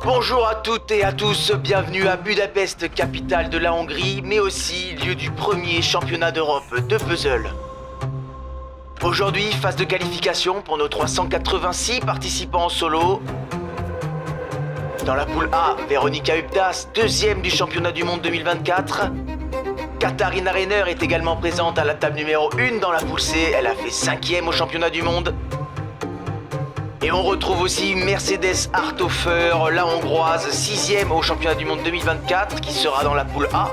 Bonjour à toutes et à tous, bienvenue à Budapest, capitale de la Hongrie, mais aussi lieu du premier championnat d'Europe de puzzle. Aujourd'hui, phase de qualification pour nos 386 participants en solo. Dans la poule A, Veronika Ubdas, deuxième du championnat du monde 2024. Katharina Reiner est également présente à la table numéro 1 dans la poule C, elle a fait 5e au championnat du monde. Et on retrouve aussi Mercedes Harthofer, la hongroise, 6e au championnat du monde 2024, qui sera dans la poule A.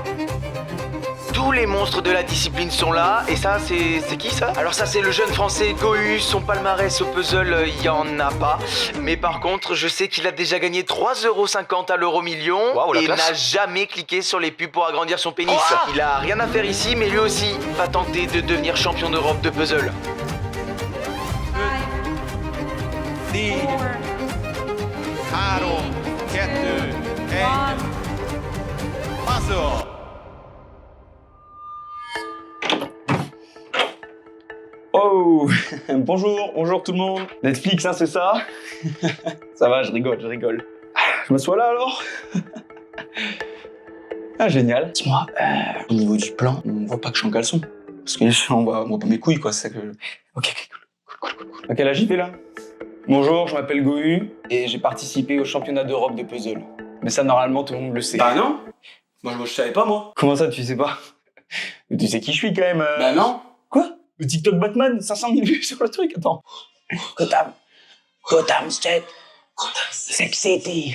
Tous les monstres de la discipline sont là, et ça, c'est qui ça? Alors ça, c'est le jeune français Gohu, son palmarès au puzzle, il y en a pas. Mais par contre, je sais qu'il a déjà gagné 3,50 € à l'euro-million, et n'a jamais cliqué sur les pubs pour agrandir son pénis. Il a rien à faire ici, mais lui aussi va tenter de devenir champion d'Europe de puzzle. 4, 3, 2, 1, passo! Oh, bonjour tout le monde. Netflix, hein, c'est ça? Ça va, je rigole. Je m'assois là alors? Ah, génial. Dis-moi, au niveau du plan, on voit pas que je suis en caleçon. Parce que on voit pas mes couilles, quoi, c'est ça que... Ok, cool. À quel âge il fait là? Bonjour, je m'appelle Gohu et j'ai participé au championnat d'Europe de puzzle. Mais ça, normalement, tout le monde le sait. Bah non. Moi, je savais pas, moi. Comment ça, tu sais pas? Mais tu sais qui je suis quand même. Bah non. Quoi? Le TikTok Batman, 500 000 vues sur le truc, attends. Gotham State. Sex City.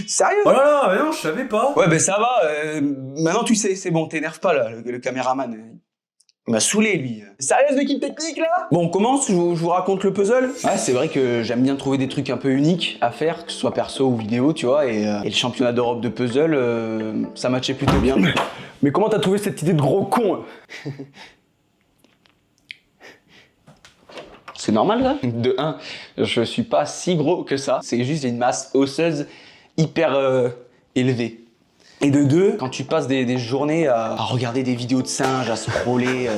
Sérieux? Oh là là, mais non, je savais pas. Ouais, ben ça va. Maintenant, tu sais, c'est bon, t'énerve pas, là, le caméraman. Il m'a saoulé, lui. Sérieuse, l'équipe technique, là? Bon, on commence, je vous raconte le puzzle. Ouais, c'est vrai que j'aime bien trouver des trucs un peu uniques à faire, que ce soit perso ou vidéo, tu vois, et le championnat d'Europe de puzzle, ça matchait plutôt bien. Mais comment t'as trouvé cette idée de gros con? C'est normal, là? De 1, je suis pas si gros que ça, c'est juste une masse osseuse hyper élevée. Et de 2, quand tu passes des journées à regarder des vidéos de singes, à scroller...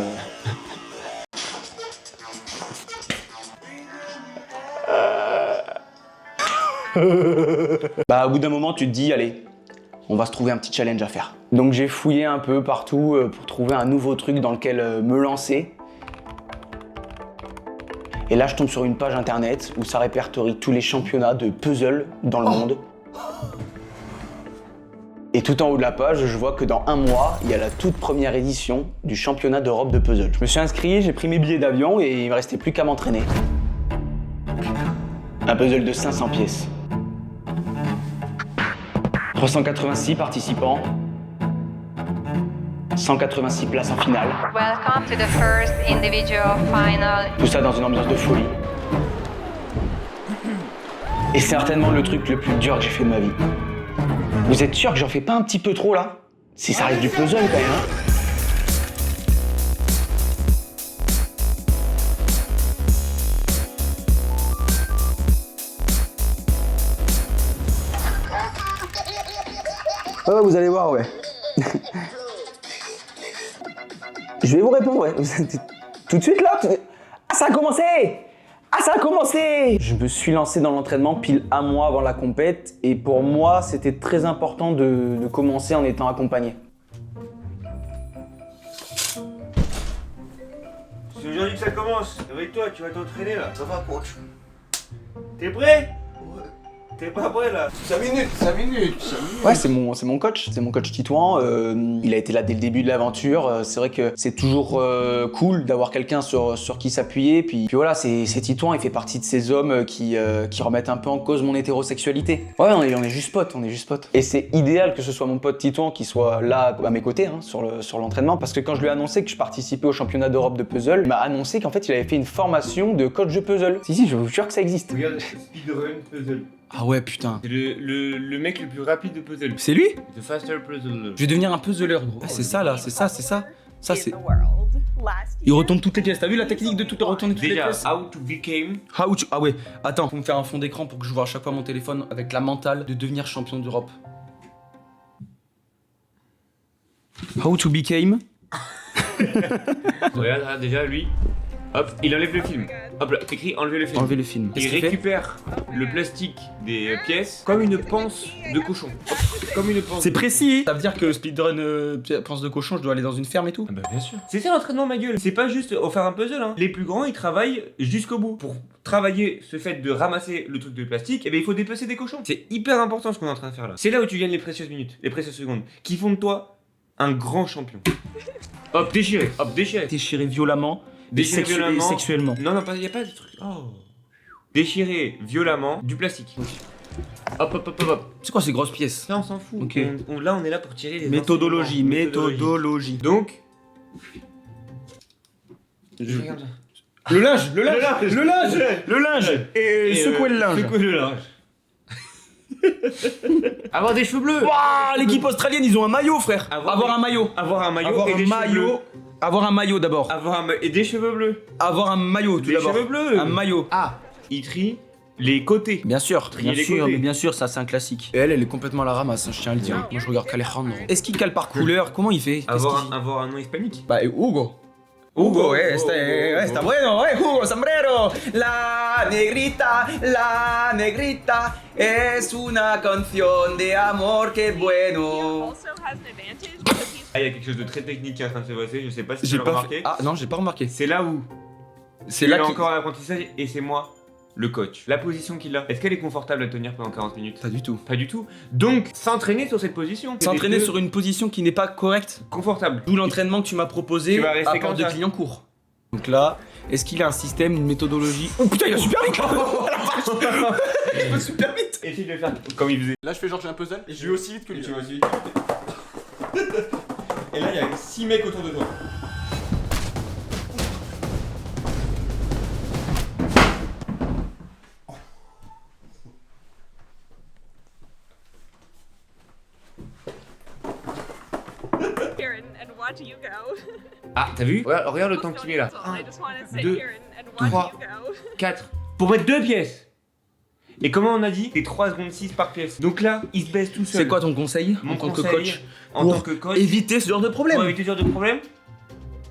Bah, au bout d'un moment, tu te dis, allez, on va se trouver un petit challenge à faire. Donc j'ai fouillé un peu partout pour trouver un nouveau truc dans lequel me lancer. Et là, je tombe sur une page internet où ça répertorie tous les championnats de puzzle dans le monde. Et tout en haut de la page, je vois que dans 1 mois, il y a la toute première édition du championnat d'Europe de puzzle. Je me suis inscrit, j'ai pris mes billets d'avion et il me restait plus qu'à m'entraîner. Un puzzle de 500 pièces. 386 participants. 186 places en finale. Welcome to the first individual final. Tout ça dans une ambiance de folie. Et c'est certainement le truc le plus dur que j'ai fait de ma vie. Vous êtes sûr que j'en fais pas un petit peu trop là? Si ça reste du puzzle quand même, hein? Ouais, vous allez voir, ouais. Je vais vous répondre, ouais. Tout de suite là? Ah, ça a commencé! Ah, ça a commencé! Je me suis lancé dans l'entraînement pile 1 mois avant la compète et pour moi, c'était très important de commencer en étant accompagné. C'est aujourd'hui que ça commence. Avec toi, tu vas t'entraîner là. Ça va, coach. T'es prêt? Ouais. T'es pas prêt là? 5 minutes. Ouais, c'est mon coach, c'est mon coach Titouan. Il a été là dès le début de l'aventure. C'est vrai que c'est toujours cool d'avoir quelqu'un sur qui s'appuyer. Puis voilà, c'est Titouan, il fait partie de ces hommes qui remettent un peu en cause mon hétérosexualité. Ouais, on est juste potes, Et c'est idéal que ce soit mon pote Titouan qui soit là à mes côtés hein, sur l'entraînement. Parce que quand je lui ai annoncé que je participais au championnat d'Europe de puzzle, il m'a annoncé qu'en fait il avait fait une formation de coach de puzzle. Si, je vous jure que ça existe. Regarde, speedrun puzzle. Ah ouais, putain. C'est le mec le plus rapide de puzzle. C'est lui? The faster puzzler. Je vais devenir un puzzler, gros. Ah, c'est ça là, c'est ça. Ça c'est... Il retombe toutes les pièces. T'as vu la technique de tout retourner toutes les Déjà, pièces? how to became. Ah ouais, attends, faut me faire un fond d'écran pour que je vois à chaque fois mon téléphone avec la mentale de devenir champion d'Europe. How to became. Regarde, déjà lui. Hop, il enlève le film. Hop là, écrit enlever le film. Enlever le film. Il Qu'est-ce qu'il fait? récupère le plastique des pièces comme une panse de cochon. Hop, comme une panse. C'est précis. Ça veut dire que speedrun pense de cochon, je dois aller dans une ferme et tout. Ah bah bien sûr. C'est ça l'entraînement, ma gueule. C'est pas juste faire un puzzle. Hein. Les plus grands, ils travaillent jusqu'au bout. Pour travailler ce fait de ramasser le truc de plastique, et ben il faut dépecer des cochons. C'est hyper important ce qu'on est en train de faire là. C'est là où tu gagnes les précieuses minutes, les précieuses secondes, qui font de toi un grand champion. Hop, déchiré. Hop, déchiré. Déchiré violemment. Déchiré violemment. Et sexuellement. Non, non, y a pas de truc. Oh. Déchirer violemment du plastique. Hop, hop, hop, hop, hop. C'est quoi ces grosses pièces? Ça, on s'en fout. Ok. Là, on est là pour tirer les Méthodologie, enseignements. méthodologie. Donc. Le linge, le linge, le linge, le linge. Et secouer le linge. Secouer le linge. Avoir des cheveux bleus. Waouh, l'équipe australienne, ils ont un maillot, frère. Avoir un maillot. Avoir un maillot Avoir et un des cheveux bleus. maillot. Avoir un maillot d'abord. Et des cheveux bleus. Avoir un maillot tout Des d'abord. cheveux bleus. Un maillot. Ah, il trie les côtés. Bien sûr, Trier les côtés. bien sûr, ça c'est un classique. Et elle est complètement à la ramasse, hein, je tiens à le dire. Moi je regarde qu'Alejandro. Est-ce qu'il cale par couleur? Comment il fait? Avoir un nom hispanique. Bah Hugo. Hugo, está bueno, Hugo, sombrero. La negrita es una canción de amor, que bueno. Also has an advantage because he's Ah, il y a quelque chose de très technique qui est en train de se passer, je sais pas si tu J'ai l'as pas remarqué. Ah non, j'ai pas remarqué. C'est là où C'est il là a qu'il encore l'apprentissage et c'est moi, le coach. La position qu'il a, est-ce qu'elle est confortable à tenir pendant 40 minutes? Pas du tout. Pas du tout. Donc, s'entraîner sur cette position. S'entraîner sur une position qui n'est pas correcte. Confortable. D'où l'entraînement que tu m'as proposé Tu vas rester à part comme de ça. clients courts. Donc là, est-ce qu'il a un système, une méthodologie? Oh putain, il a super vite. Oh la vache. Il va super vite. Essaye de le faire comme il faisait. Là, je fais genre j'ai un puzzle et je vais aussi vite que lui. Tu vas aussi. Et là, il y a 6 mecs autour de toi. here and watch you go. Ah, t'as vu? Regarde le temps qu'il met là. So I just want to sit deux, here and watch trois. you go. 4. Pour mettre 2 pièces. Et comment on a dit? C'est 3 secondes 6 par pièce. Donc là, il se baisse tout seul. C'est quoi ton conseil Mon en tant que conseil, coach En pour tant que coach. éviter ce genre de problème? Pour éviter ce genre de problème,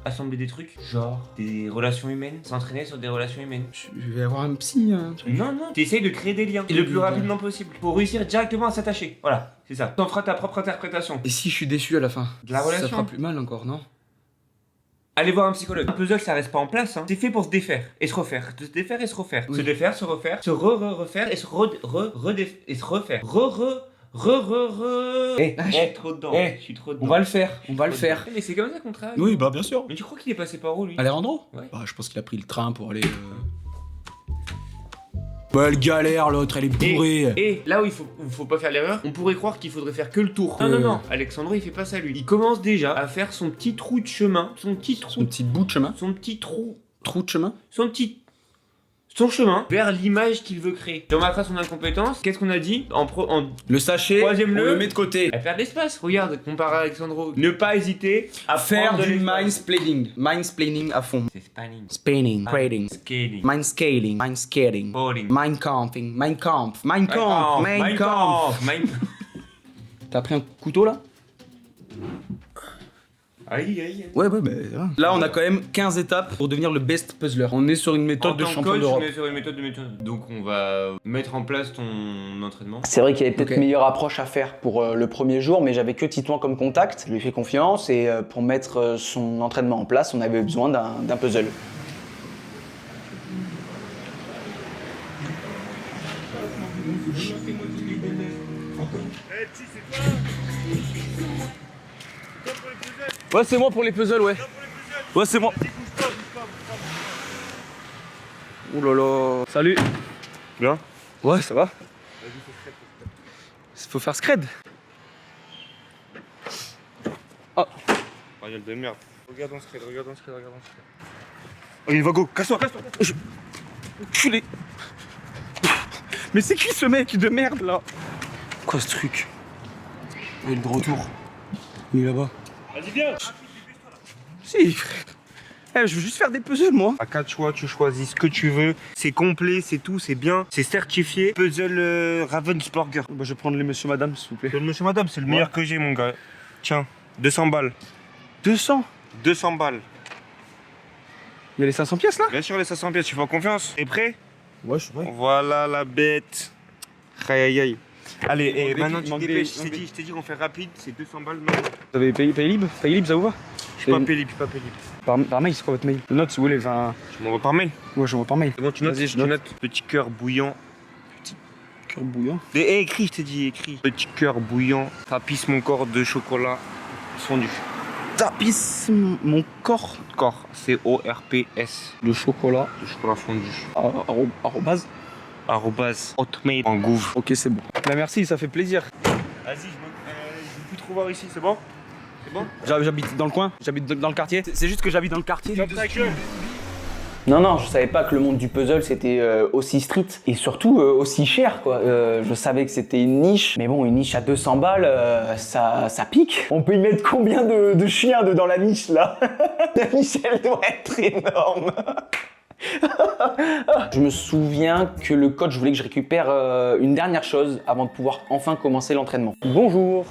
assembler des trucs, genre des relations humaines, s'entraîner sur des relations humaines. Je vais avoir un psy. Non, non, t'essayes de créer des liens, et le plus rapidement possible, pour réussir directement à s'attacher. Voilà, c'est ça. T'en feras ta propre interprétation. Et si je suis déçu à la fin? De la relation. Ça fera plus mal encore, non? Allez voir un psychologue. Un puzzle, ça reste pas en place, hein. C'est fait pour se défaire et se refaire. Se défaire et se refaire. Oui. Se défaire, se refaire, se refaire et se et se refaire. Je suis trop dedans. Eh, Je suis trop dedans. On va le faire, on va le faire. Mais c'est comme ça qu'on travaille. Oui, bah bien sûr. Mais tu crois qu'il est passé par où lui? Alejandro? Ouais. Bah je pense qu'il a pris le train pour aller... Bah elle galère l'autre, elle est bourrée. Et là où il faut pas faire l'erreur, on pourrait croire qu'il faudrait faire que le tour. Non, non, non, Alexandro il fait pas ça lui. Il commence déjà à faire son petit trou de chemin, son petit bout de chemin. son petit trou, Trou de chemin. son chemin vers l'image qu'il veut créer. Tu remarqueras son incompétence. Qu'est-ce qu'on a dit en Le sachet, Troisième on le. le met de côté. À faire de l'espace. Regarde, comparé à Alexandro. Ne pas hésiter à Faire prendre de du l'espace. mindsplaining. Mindsplaining à fond. C'est spanning. Spinning, trading. Scaling. Mindscaling, mindskating. Bowling. Mindcamping, Mindcamp. Mein Kampf. T'as pris un couteau là? Aïe, aïe. Ouais, bah. Là, on a quand même 15 étapes pour devenir le best puzzler. On est sur une méthode de champion d'Europe. On est sur une méthode de méthode. Donc on va mettre en place ton entraînement. C'est vrai qu'il y avait peut-être Peut-être meilleure approche à faire pour le premier jour, mais j'avais que Titouan comme contact. Je lui ai fait confiance et pour mettre son entraînement en place, on avait besoin d'un puzzle. Ouais, c'est moi pour les puzzles, ouais. Ouais, c'est moi. Ouh là là. Salut. Bien. Ouais, ça va. Faut faire scred. Oh, regarde de merde. Regarde dans ce scred, regarde dans ce scred, regarde dans ce scred. Oh, il va go, casse-toi, casse-toi. Culé. Mais c'est qui ce mec de merde là? Quoi ce truc? Il est de retour. Il est là-bas. Vas-y, viens. Si, frère. Eh, je veux juste faire des puzzles, moi. À 4 choix, tu choisis ce que tu veux. C'est complet, c'est tout, c'est bien. C'est certifié. Puzzle Ravensburger. Bah, je vais prendre les monsieur madame, s'il vous plaît. Le monsieur madame, c'est le meilleur que j'ai, mon gars. Tiens, 200 balles. 200. 200 balles. Il y a les 500 pièces là? Bien sûr, les 500 pièces, tu fais confiance. T'es prêt? Ouais, je suis prêt. Voilà la bête. Aïe aïe aïe. Allez, et maintenant tu te manque dépêches. des- Je t'ai dit qu'on fait rapide, c'est 200 balles maintenant. Vous avez payé libre? Payé libre, ça vous va? Je suis pas payé libre, je suis pas payé libre. Par mail, c'est quoi votre mail? Note si vous voulez, enfin. Tu m'envoies par mail. Ouais, je vois par mail. C'est bon, tu notes, Vas-y, je tu note. notes. Petit cœur bouillant. Cœur bouillant. Écris, je t'ai dit, écris. Petit cœur bouillant, tapisse mon corps de chocolat fondu. Tapisse mon corps Corps, C-O-R-P-S. de chocolat. De chocolat fondu. Arrobase. Arrobase hotmail en gouv. Ok, c'est bon. Bah merci, ça fait plaisir. Vas-y, je veux plus trop voir ici, c'est bon? C'est bon? J'habite dans le coin, j'habite dans le quartier. C'est juste que j'habite dans le quartier. Ferme ta gueule. Non, non, je savais pas que le monde du puzzle c'était aussi street et surtout aussi cher quoi. Je savais que c'était une niche, mais bon, une niche à 200 balles, ça pique. On peut y mettre combien de chiens dans la niche là? La niche elle doit être énorme. Je me souviens que le coach voulait que je récupère une dernière chose avant de pouvoir enfin commencer l'entraînement. Bonjour.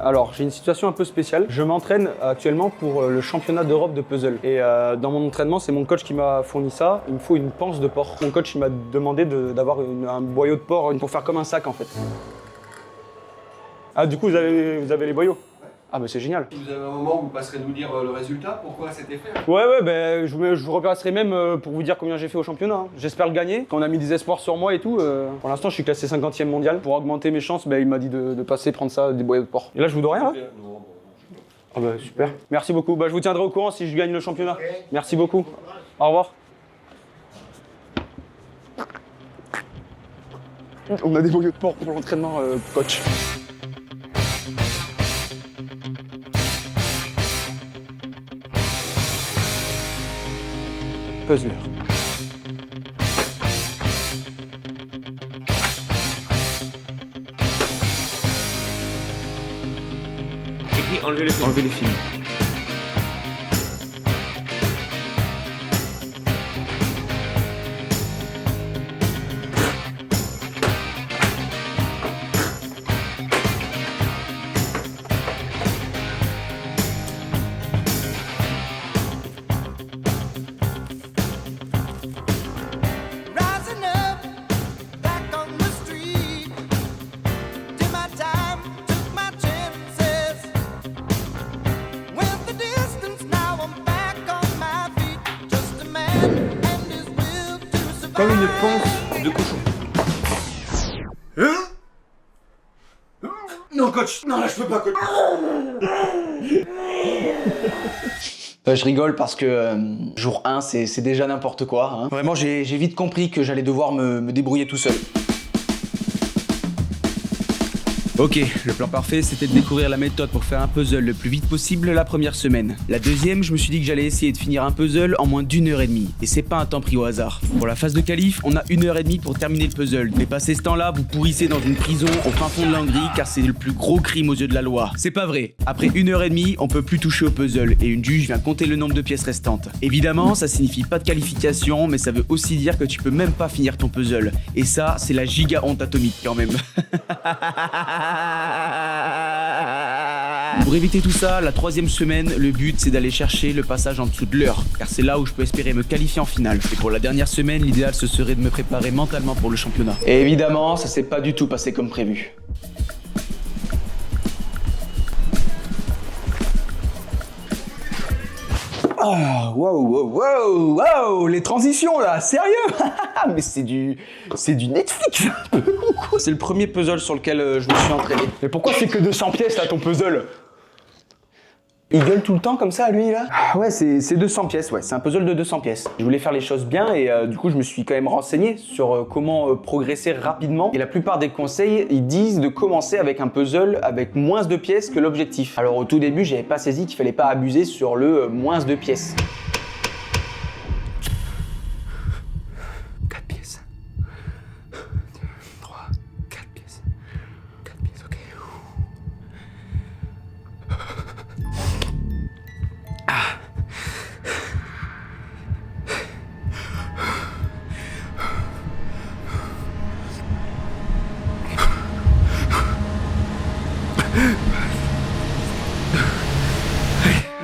Alors, j'ai une situation un peu spéciale. Je m'entraîne actuellement pour le championnat d'Europe de puzzle. Et dans mon entraînement, c'est mon coach qui m'a fourni ça. Il me faut une panse de porc. Mon coach il m'a demandé d'avoir un boyau de porc pour faire comme un sac en fait. Ah, du coup, vous avez les boyaux? Ah, bah c'est génial. Vous avez un moment où vous passerez nous dire le résultat, pourquoi c'était fait? Ouais, ben, je vous repasserai même pour vous dire combien j'ai fait au championnat. Hein. J'espère le gagner. Quand on a mis des espoirs sur moi et tout, pour l'instant, je suis classé 50e mondial. Pour augmenter mes chances, ben, il m'a dit de passer prendre ça, des boyaux de porc. Et là, je vous dois rien, là? Ah bah super. Merci beaucoup. Bah, je vous tiendrai au courant si je gagne le championnat. Merci beaucoup. Au revoir. On a des boyaux de porc pour l'entraînement, coach. Puzzler. Écris, enlevez les films. Enlever les films. Rising up, back on the street. Did my time, took my chances. Went the distance, now I'm back on my feet. Just a man and his will to survive. Comme une panse de cochon. Non, coach. Non, là, je peux pas, coach. Je rigole parce que jour 1 c'est déjà n'importe quoi. Hein. Vraiment j'ai vite compris que j'allais devoir me débrouiller tout seul. Ok, le plan parfait c'était de découvrir la méthode pour faire un puzzle le plus vite possible la première semaine. La deuxième, je me suis dit que j'allais essayer de finir un puzzle en moins d'1h30. Et c'est pas un temps pris au hasard. Pour la phase de qualif, on a 1h30 pour terminer le puzzle. Mais passé ce temps-là, vous pourrissez dans une prison au fin fond de l'Hongrie car c'est le plus gros crime aux yeux de la loi. C'est pas vrai. Après 1h30, on peut plus toucher au puzzle et une juge vient compter le nombre de pièces restantes. Évidemment, ça signifie pas de qualification, mais ça veut aussi dire que tu peux même pas finir ton puzzle. Et ça, c'est la giga honte atomique quand même. Pour éviter tout ça, la troisième semaine, le but c'est d'aller chercher le passage en dessous de l'heure, car c'est là où je peux espérer me qualifier en finale. Et pour la dernière semaine, l'idéal ce serait de me préparer mentalement pour le championnat. Et évidemment, ça s'est pas du tout passé comme prévu. Oh, wow, les transitions là, sérieux? Mais c'est du Netflix un peu ou quoi? C'est le premier puzzle sur lequel je me suis entraîné. Mais pourquoi c'est que 200 pièces là ton puzzle? Il gueule tout le temps comme ça, lui, là? Ouais, c'est 200 pièces, ouais. C'est un puzzle de 200 pièces. Je voulais faire les choses bien et du coup, je me suis quand même renseigné sur comment progresser rapidement. Et la plupart des conseils, ils disent de commencer avec un puzzle avec moins de pièces que l'objectif. Alors, au tout début, j'avais pas saisi qu'il fallait pas abuser sur le moins de pièces. 4 pièces. 3, 4 pièces. 4 pièces, ok.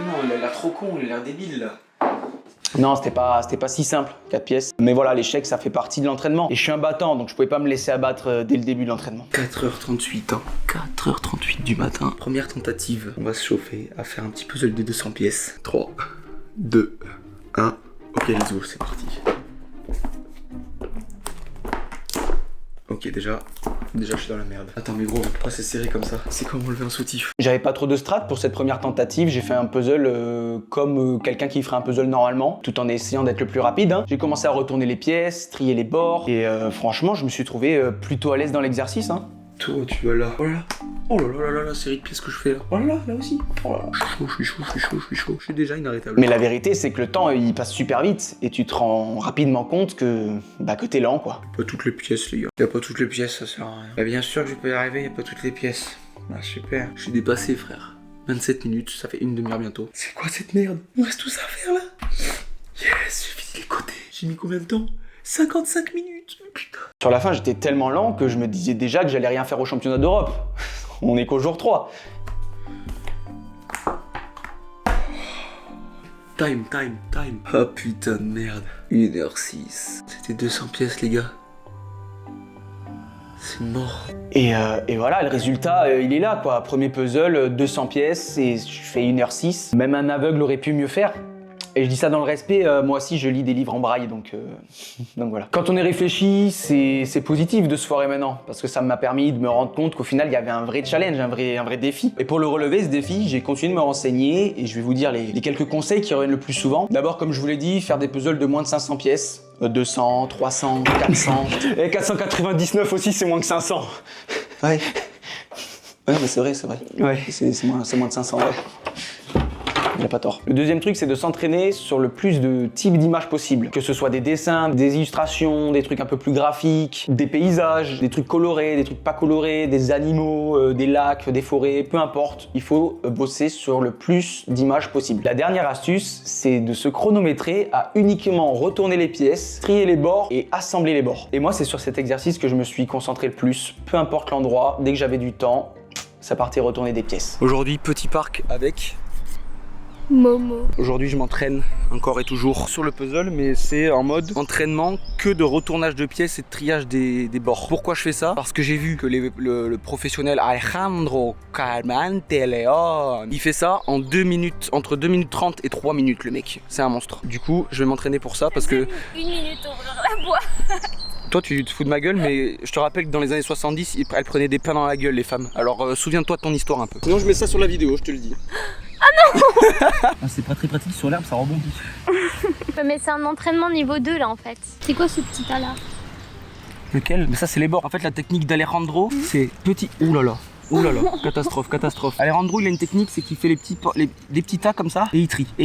Non, il a l'air trop con, il a l'air débile, là. Non, c'était pas si simple, 4 pièces. Mais voilà, l'échec, ça fait partie de l'entraînement. Et je suis un battant, donc je pouvais pas me laisser abattre dès le début de l'entraînement. 4h38, 4h38 du matin. Première tentative. On va se chauffer à faire un petit puzzle de 200 pièces. 3, 2, 1. Ok, let's go, c'est parti. Ok, déjà, je suis dans la merde. Attends, mais gros, pourquoi c'est serré comme ça? C'est comment lever un soutif? J'avais pas trop de strat pour cette première tentative. J'ai fait un puzzle comme quelqu'un qui ferait un puzzle normalement, tout en essayant d'être le plus rapide. Hein. J'ai commencé à retourner les pièces, trier les bords, et franchement, je me suis trouvé plutôt à l'aise dans l'exercice. Hein. Toi, tu vas là. Oh là là. Oh là là là là, la série de pièces que je fais là. Oh là là, là aussi. Oh là là. Je suis chaud. Je suis déjà inarrêtable. Mais la vérité, c'est que le temps, il passe super vite, et tu te rends rapidement compte que t'es lent, quoi. Pas toutes les pièces, les gars. Y a pas toutes les pièces, ça sert à rien. Bah, bien sûr que je peux y arriver, y a pas toutes les pièces. Ah, super. Je suis dépassé, frère. 27 minutes, ça fait une demi-heure bientôt. C'est quoi cette merde? Il me reste tout ça à faire là? Yes, j'ai fini les côtés. J'ai mis combien de temps? 55 minutes, putain. Sur la fin, j'étais tellement lent que je me disais déjà que j'allais rien faire au championnat d'Europe. On est qu'au jour 3. Time. Oh putain de merde. 1h06. C'était 200 pièces, les gars. C'est mort. Et voilà, le résultat, il est là, quoi. Premier puzzle, 200 pièces, et je fais 1h06. Même un aveugle aurait pu mieux faire. Et je dis ça dans le respect, moi aussi je lis des livres en braille, donc voilà. Quand on est réfléchi, c'est positif de se foirer maintenant, parce que ça m'a permis de me rendre compte qu'au final il y avait un vrai challenge, un vrai défi. Et pour le relever, ce défi, j'ai continué de me renseigner, et je vais vous dire les quelques conseils qui reviennent le plus souvent. D'abord, comme je vous l'ai dit, faire des puzzles de moins de 500 pièces. 200, 300, 400... Et 499 aussi, c'est moins que 500. Ouais. Ouais, mais c'est vrai. Ouais. C'est moins de 500, ouais. Il a pas tort. Le deuxième truc, c'est de s'entraîner sur le plus de types d'images possibles. Que ce soit des dessins, des illustrations, des trucs un peu plus graphiques, des paysages, des trucs colorés, des trucs pas colorés, des animaux, des lacs, des forêts, peu importe. Il faut bosser sur le plus d'images possibles. La dernière astuce, c'est de se chronométrer à uniquement retourner les pièces, trier les bords et assembler les bords. Et moi, c'est sur cet exercice que je me suis concentré le plus. Peu importe l'endroit, dès que j'avais du temps, ça partait retourner des pièces. Aujourd'hui, petit parc avec... Momo. Aujourd'hui, je m'entraîne encore et toujours sur le puzzle, mais c'est en mode entraînement que de retournage de pièces et de triage des bords. Pourquoi je fais ça? Parce que j'ai vu que le professionnel Alejandro Carmanteleon, il fait ça en 2 minutes, entre 2 minutes 30 et 3 minutes, le mec. C'est un monstre. Du coup, je vais m'entraîner pour ça parce que... 1 minute ouvrir la boîte. Toi, tu te fous de ma gueule, mais je te rappelle que dans les années 70, elles prenaient des pains dans la gueule, les femmes. Alors, souviens-toi de ton histoire un peu. Sinon, je mets ça sur la vidéo, je te le dis. Ah non. C'est pas très pratique sur l'herbe, ça rebondit. Mais c'est un entraînement niveau 2 là en fait. C'est quoi ce petit tas là? Lequel? Mais ça, c'est les bords. En fait, la technique d'Alejandro, c'est petit... Ouh là là. Ouh là là, catastrophe. Alejandro, il a une technique, c'est qu'il fait des petits tas comme ça, et il trie,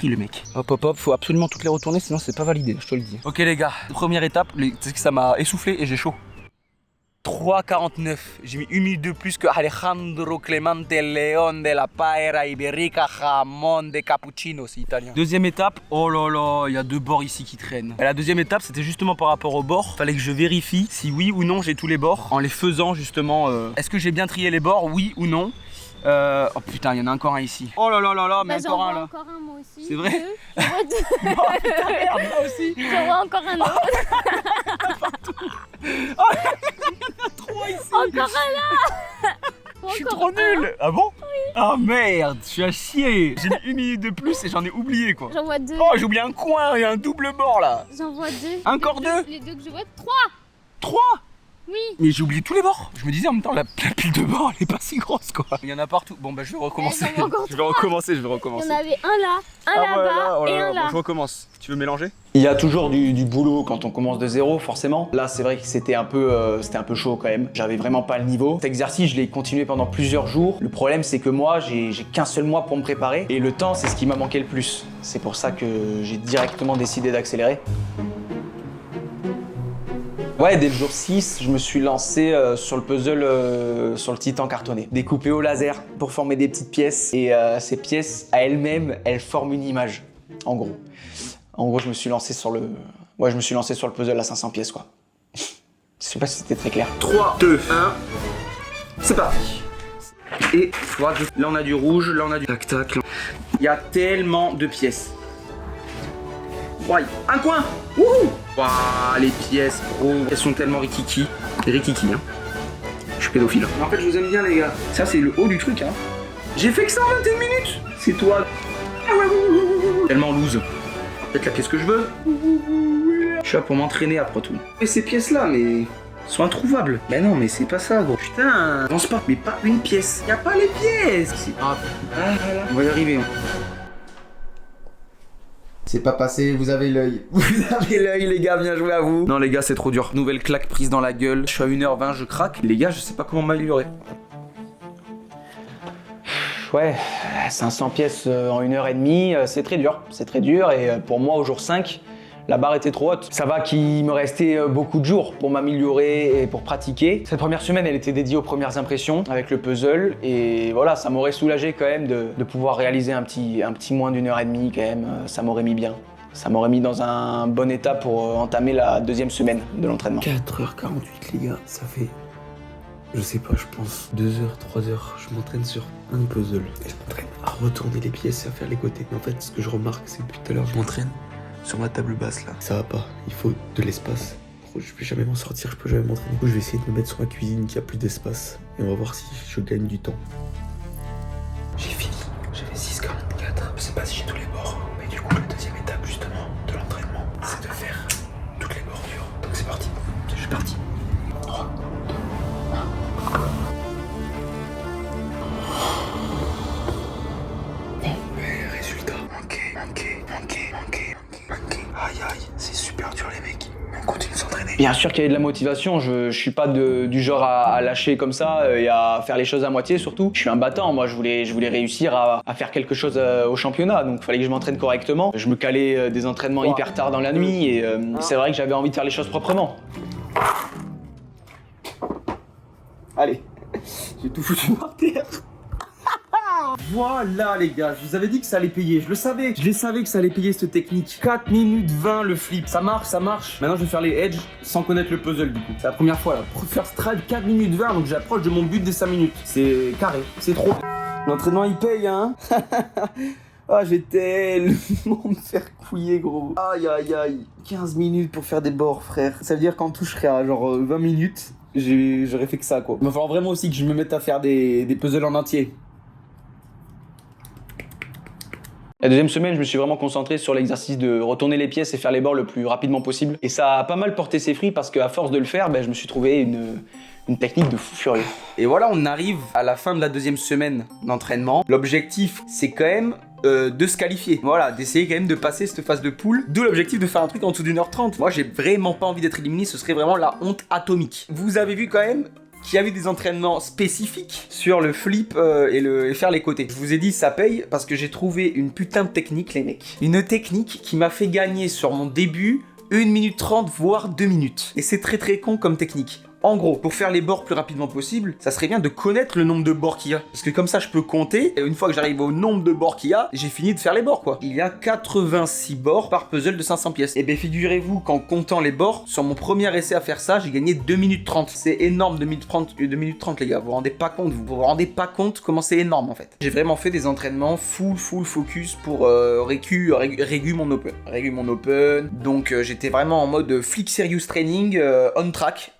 le mec. Hop, faut absolument toutes les retourner, sinon c'est pas validé, je te le dis. Ok les gars, première étape, c'est que ça m'a essoufflé et j'ai chaud. 3,49, j'ai mis 1 minute de plus que Alejandro Clemente Leon de la Paella Iberica Jamón de Cappuccino, c'est italien. Deuxième étape, oh là là, il y a 2 bords ici qui traînent. Et la deuxième étape, c'était justement par rapport aux bords. Fallait que je vérifie si oui ou non j'ai tous les bords en les faisant justement. Est-ce que j'ai bien trié les bords, oui ou non? Oh putain, il y en a encore un ici. Oh là là là là, mais encore un là. Encore un moi aussi. C'est vrai? J'en vois 2. Oh putain, merde, là aussi. J'en vois encore un autre. Oh, il y en a 3 ici. Encore un là. Je suis trop nul. Ah bon? Oui. Ah merde, je suis à chier. J'ai mis 1 minute de plus et j'en ai oublié quoi. J'en vois 2. Oh, j'ai oublié un coin, il y a un double bord là. J'en vois 2. Encore 2? Les 2 que je vois, 3. 3? Oui. Mais j'ai oublié tous les bords. Je me disais en même temps, la pile de bords, elle est pas si grosse quoi. Il y en a partout. Bon bah je vais recommencer. Je vais recommencer. Il y en avait un là, un là-bas et un là. Bon, je recommence. Tu veux mélanger? Il y a toujours du boulot quand on commence de zéro, forcément. Là, c'est vrai que c'était un peu chaud quand même. J'avais vraiment pas le niveau. Cet exercice, je l'ai continué pendant plusieurs jours. Le problème, c'est que moi, j'ai qu'un seul mois pour me préparer. Et le temps, c'est ce qui m'a manqué le plus. C'est pour ça que j'ai directement décidé d'accélérer. Ouais, dès le jour 6, je me suis lancé sur le puzzle sur le titan cartonné. Découpé au laser pour former des petites pièces. Et ces pièces, à elles-mêmes, elles forment une image, en gros. En gros, je me suis lancé sur le puzzle à 500 pièces, quoi. Je sais pas si c'était très clair. 3, 2, 1, c'est parti. Et là, on a du rouge, là, on a du tac-tac. Il y a tellement de pièces. Ouais, un coin. Wouhou. Waouh, les pièces, gros, elles sont tellement rikiki. Rikiki, hein. Je suis pédophile. Mais en fait, je vous aime bien, les gars. Ça, c'est le haut du truc, hein. J'ai fait que ça en 21 minutes. C'est toi. Tellement loose. Peut-être la pièce que je veux. Je suis là pour m'entraîner après tout. Et ces pièces-là, mais... sont introuvables. Mais non, mais c'est pas ça, gros. Putain, avance pas, mais pas une pièce. Y a pas les pièces. C'est grave. Ah, voilà. On va y arriver. C'est pas passé, vous avez l'œil. Vous avez l'œil, les gars, bien joué à vous. Non, les gars, c'est trop dur. Nouvelle claque prise dans la gueule. Je suis à 1h20, je craque. Les gars, je sais pas comment m'améliorer. Ouais, 500 pièces en 1h30, c'est très dur. C'est très dur et pour moi, au jour 5, la barre était trop haute. Ça va qu'il me restait beaucoup de jours pour m'améliorer et pour pratiquer. Cette première semaine, elle était dédiée aux premières impressions avec le puzzle. Et voilà, ça m'aurait soulagé quand même de pouvoir réaliser un petit moins d'1h30 quand même. Ça m'aurait mis bien. Ça m'aurait mis dans un bon état pour entamer la deuxième semaine de l'entraînement. 4h48 les gars, ça fait... Je sais pas, je pense 2h, 3h, je m'entraîne sur un puzzle. Et je m'entraîne à retourner les pièces et à faire les côtés. Mais en fait, ce que je remarque, c'est que depuis tout à l'heure, je m'entraîne sur ma table basse là. Ça va pas, il faut de l'espace. Je vais jamais m'en sortir, je peux jamais m'entraîner. Du coup, je vais essayer de me mettre sur ma cuisine qui a plus d'espace. Et on va voir si je gagne du temps. J'ai fini, j'avais 6,44. Je sais pas si j'ai tous les bords. Mais du coup, la deuxième étape justement de l'entraînement, c'est de faire toutes les bordures. Donc c'est parti, je suis parti. 3, 2, 1. Bon, mais résultat, manqué. Aïe aïe, c'est super dur les mecs. On continue de s'entraîner. Bien sûr qu'il y a de la motivation, je suis pas du genre à lâcher comme ça et à faire les choses à moitié surtout. Je suis un battant, moi je voulais réussir à faire quelque chose au championnat, donc il fallait que je m'entraîne correctement. Je me calais des entraînements hyper tard dans la nuit et c'est vrai que j'avais envie de faire les choses proprement. Allez, j'ai tout foutu par terre. Voilà les gars, je vous avais dit que ça allait payer, je le savais. Je les savais que ça allait payer cette technique. 4 minutes 20 le flip, ça marche, ça marche. Maintenant je vais faire les edges sans connaître le puzzle du coup. C'est la première fois là. Pour faire stride 4 minutes 20, donc j'approche de mon but des 5 minutes. C'est carré, c'est trop. L'entraînement il paye hein. Ah, je vais tellement me faire couiller gros. Aïe aïe aïe, 15 minutes pour faire des bords frère. Ça veut dire qu'en tout je serai à genre 20 minutes, j'aurais fait que ça quoi. Il va falloir vraiment aussi que je me mette à faire des puzzles en entier. La deuxième semaine, je me suis vraiment concentré sur l'exercice de retourner les pièces et faire les bords le plus rapidement possible. Et ça a pas mal porté ses fruits parce qu'à force de le faire, je me suis trouvé une technique de fou furieux. Et voilà, on arrive à la fin de la deuxième semaine d'entraînement. L'objectif, c'est quand même de se qualifier. Voilà, d'essayer quand même de passer cette phase de poule. D'où l'objectif de faire un truc en dessous d'1h30. Moi, j'ai vraiment pas envie d'être éliminé, ce serait vraiment la honte atomique. Vous avez vu quand même qu'il y avait des entraînements spécifiques sur le flip et faire les côtés. Je vous ai dit ça paye parce que j'ai trouvé une putain de technique les mecs. Une technique qui m'a fait gagner sur mon début 1 minute 30 voire 2 minutes. Et c'est très très con comme technique. En gros, pour faire les bords plus rapidement possible, ça serait bien de connaître le nombre de bords qu'il y a. Parce que comme ça, je peux compter. Et une fois que j'arrive au nombre de bords qu'il y a, j'ai fini de faire les bords, quoi. Il y a 86 bords par puzzle de 500 pièces. Et bien, figurez-vous qu'en comptant les bords, sur mon premier essai à faire ça, j'ai gagné 2 minutes 30. C'est énorme, 2 minutes 30, les gars. Vous vous rendez pas compte, vous rendez pas compte comment c'est énorme, en fait. J'ai vraiment fait des entraînements full focus pour régu mon open. Donc, j'étais vraiment en mode flick serious training, on track,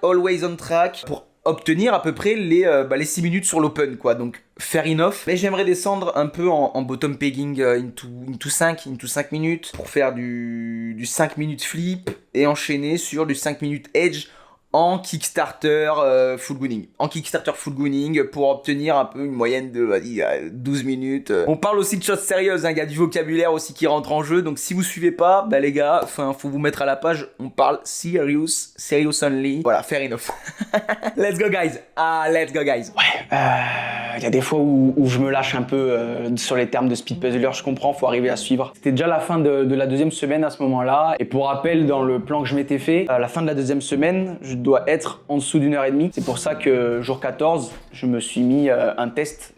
always on track, pour obtenir à peu près les 6 minutes sur l'open, quoi. Donc, fair enough. Mais j'aimerais descendre un peu en bottom pegging into 5 minutes pour faire du 5 minutes flip et enchaîner sur du 5 minutes edge en Kickstarter full gooning. En Kickstarter full gooning pour obtenir un peu une moyenne de 12 minutes. On parle aussi de choses sérieuses, hein, il y a du vocabulaire aussi qui rentre en jeu, donc si vous suivez pas, les gars, faut vous mettre à la page, on parle serious only. Voilà, fair enough. Let's go guys. Let's go guys. Ouais, il y a des fois où je me lâche un peu sur les termes de speed puzzler, je comprends, faut arriver à suivre. C'était déjà la fin de la deuxième semaine à ce moment-là, et pour rappel, dans le plan que je m'étais fait, à la fin de la deuxième semaine, je dois être en dessous d'1h30. C'est pour ça que jour 14, je me suis mis un test.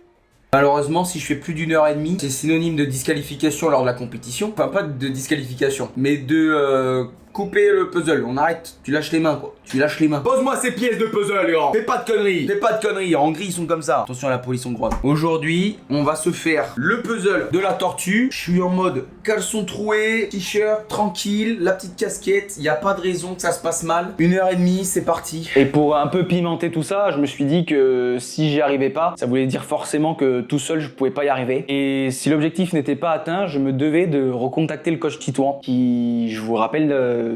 Malheureusement, si je fais plus d'1h30, c'est synonyme de disqualification lors de la compétition. Enfin, pas de disqualification, mais de couper le puzzle. On arrête. Tu lâches les mains, quoi. Tu lâches les mains. Pose-moi ces pièces de puzzle, Léon. Fais pas de conneries. Fais pas de conneries. En gris, ils sont comme ça. Attention à la police hongroise. Aujourd'hui, on va se faire le puzzle de la tortue. Je suis en mode caleçon troué, t-shirt, tranquille, la petite casquette. Y a pas de raison que ça se passe mal. 1h30, c'est parti. Et pour un peu pimenter tout ça, je me suis dit que si j'y arrivais pas, ça voulait dire forcément que tout seul je pouvais pas y arriver. Et si l'objectif n'était pas atteint, je me devais de recontacter le coach Titouan qui, je vous rappelle,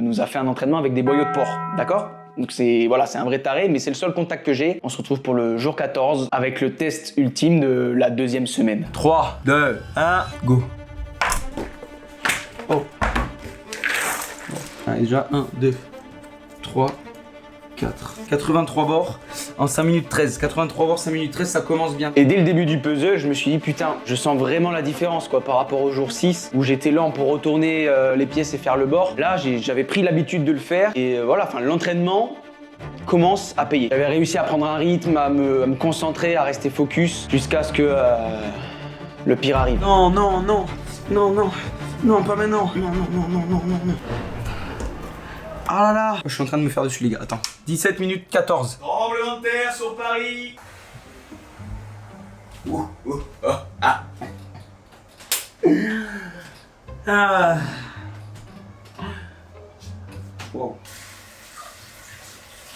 nous a fait un entraînement avec des boyaux de porc. D'accord ? Donc c'est voilà, c'est un vrai taré, mais c'est le seul contact que j'ai. On se retrouve pour le jour 14 avec le test ultime de la 2e semaine. 3, 2, 1, go. Oh. Ah, déjà 1, 2, 3, 4. 83 bords en 5 minutes 13. 83 bords, 5 minutes 13, ça commence bien. Et dès le début du puzzle, je me suis dit putain, je sens vraiment la différence quoi par rapport au jour 6 où j'étais lent pour retourner les pièces et faire le bord. Là, j'avais pris l'habitude de le faire et voilà, enfin l'entraînement commence à payer. J'avais réussi à prendre un rythme, à me concentrer, à rester focus jusqu'à ce que le pire arrive. Non, non, non, non, non, non, pas maintenant. Non, non, non, non, non, non, non. Ah là là. Je suis en train de me faire dessus les gars, attends. 17 minutes 14. Tremblement de terre sur Paris. Ah. Ah. Wow.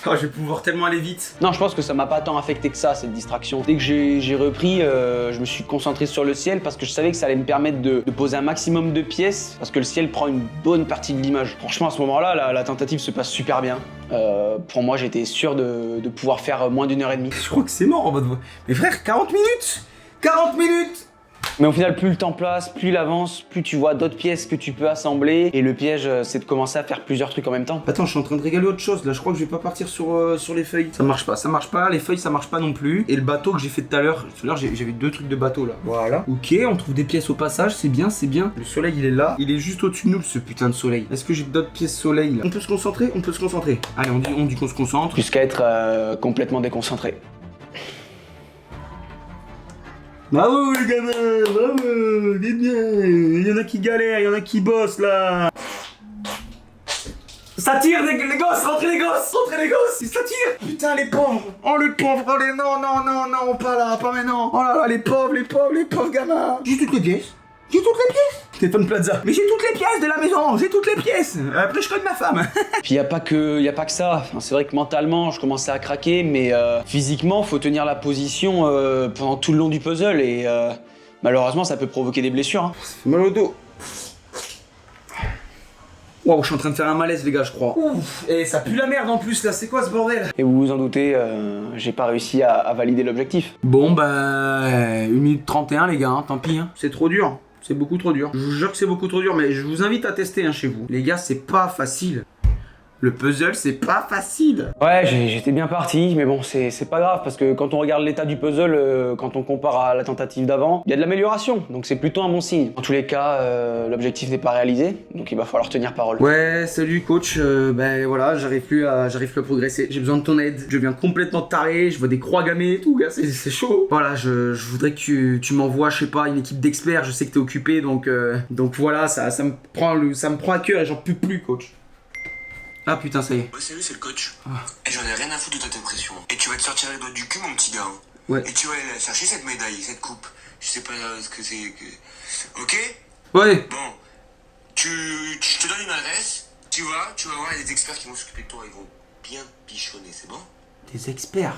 Oh, je vais pouvoir tellement aller vite. Non, je pense que ça m'a pas tant affecté que ça, cette distraction. Dès que j'ai repris, je me suis concentré sur le ciel parce que je savais que ça allait me permettre de poser un maximum de pièces parce que le ciel prend une bonne partie de l'image. Franchement, à ce moment-là, la tentative se passe super bien. Pour moi, j'étais sûr de pouvoir faire moins d'1h30. Je crois que c'est mort en mode... Mais frère, 40 minutes 40 minutes. Mais au final, plus le temps passe, plus il avance, plus tu vois d'autres pièces que tu peux assembler. Et le piège, c'est de commencer à faire plusieurs trucs en même temps. Attends, je suis en train de régaler autre chose. Là, je crois que je vais pas partir sur les feuilles. Ça marche pas. Les feuilles, ça marche pas non plus. Et le bateau que j'ai fait tout à l'heure, j'avais 2 trucs de bateau là. Voilà. Ok, on trouve des pièces au passage, c'est bien, c'est bien. Le soleil, il est là. Il est juste au-dessus de nous, ce putain de soleil. Est-ce que j'ai d'autres pièces soleil là? On peut se concentrer. Allez, on dit qu'on se concentre. Jusqu'à être complètement déconcentré. Bravo les gamins, bravo, c'est bien. Il y en a qui galèrent, il y en a qui bossent là. Ça tire les gosses, rentrez les gosses, ça tire. Putain les pauvres, oh les pauvres, oh les non, pas là, pas maintenant. Oh là là, les pauvres gamins. J'ai toutes les pièces. Stéphane Plaza. Mais j'ai toutes les pièces de la maison, j'ai toutes les pièces. Après je connais ma femme. Puis y a pas que ça. Enfin, c'est vrai que mentalement, je commençais à craquer, mais physiquement, faut tenir la position pendant tout le long du puzzle et malheureusement, ça peut provoquer des blessures. Hein. Ça fait mal au dos. Waouh, je suis en train de faire un malaise les gars, je crois. Ouf, et ça pue la merde en plus là, c'est quoi ce bordel? Et vous vous en doutez, j'ai pas réussi à valider l'objectif. Bon bah 1 minute 31 les gars, hein, tant pis, hein. C'est trop dur. C'est beaucoup trop dur. Je vous jure que c'est beaucoup trop dur, mais je vous invite à tester chez vous. Les gars, c'est pas facile. Le puzzle, c'est pas facile. Ouais, j'étais bien parti, mais bon, c'est pas grave, parce que quand on regarde l'état du puzzle, quand on compare à la tentative d'avant, il y a de l'amélioration, donc c'est plutôt un bon signe. En tous les cas, l'objectif n'est pas réalisé, donc il va falloir tenir parole. Ouais, salut coach, ben voilà, j'arrive plus à progresser. J'ai besoin de ton aide, je deviens complètement taré, je vois des croix gammées et tout, gars, c'est chaud. Voilà, je voudrais que tu m'envoies, je sais pas, une équipe d'experts, je sais que t'es occupé, donc voilà, ça me prend à cœur et j'en peux plus, coach. Ah putain, ça y est. Ouais, salut, c'est le coach. Et j'en ai rien à foutre de ta dépression. Et tu vas te sortir les doigts du cul, mon petit gars. Ouais. Et tu vas aller chercher cette médaille, cette coupe. Je sais pas ce que c'est. Ok? Ouais. Bon. Je te donne une adresse. Tu vas voir, il y a des experts qui vont s'occuper de toi. Ils vont bien pichonner, c'est bon? Des experts.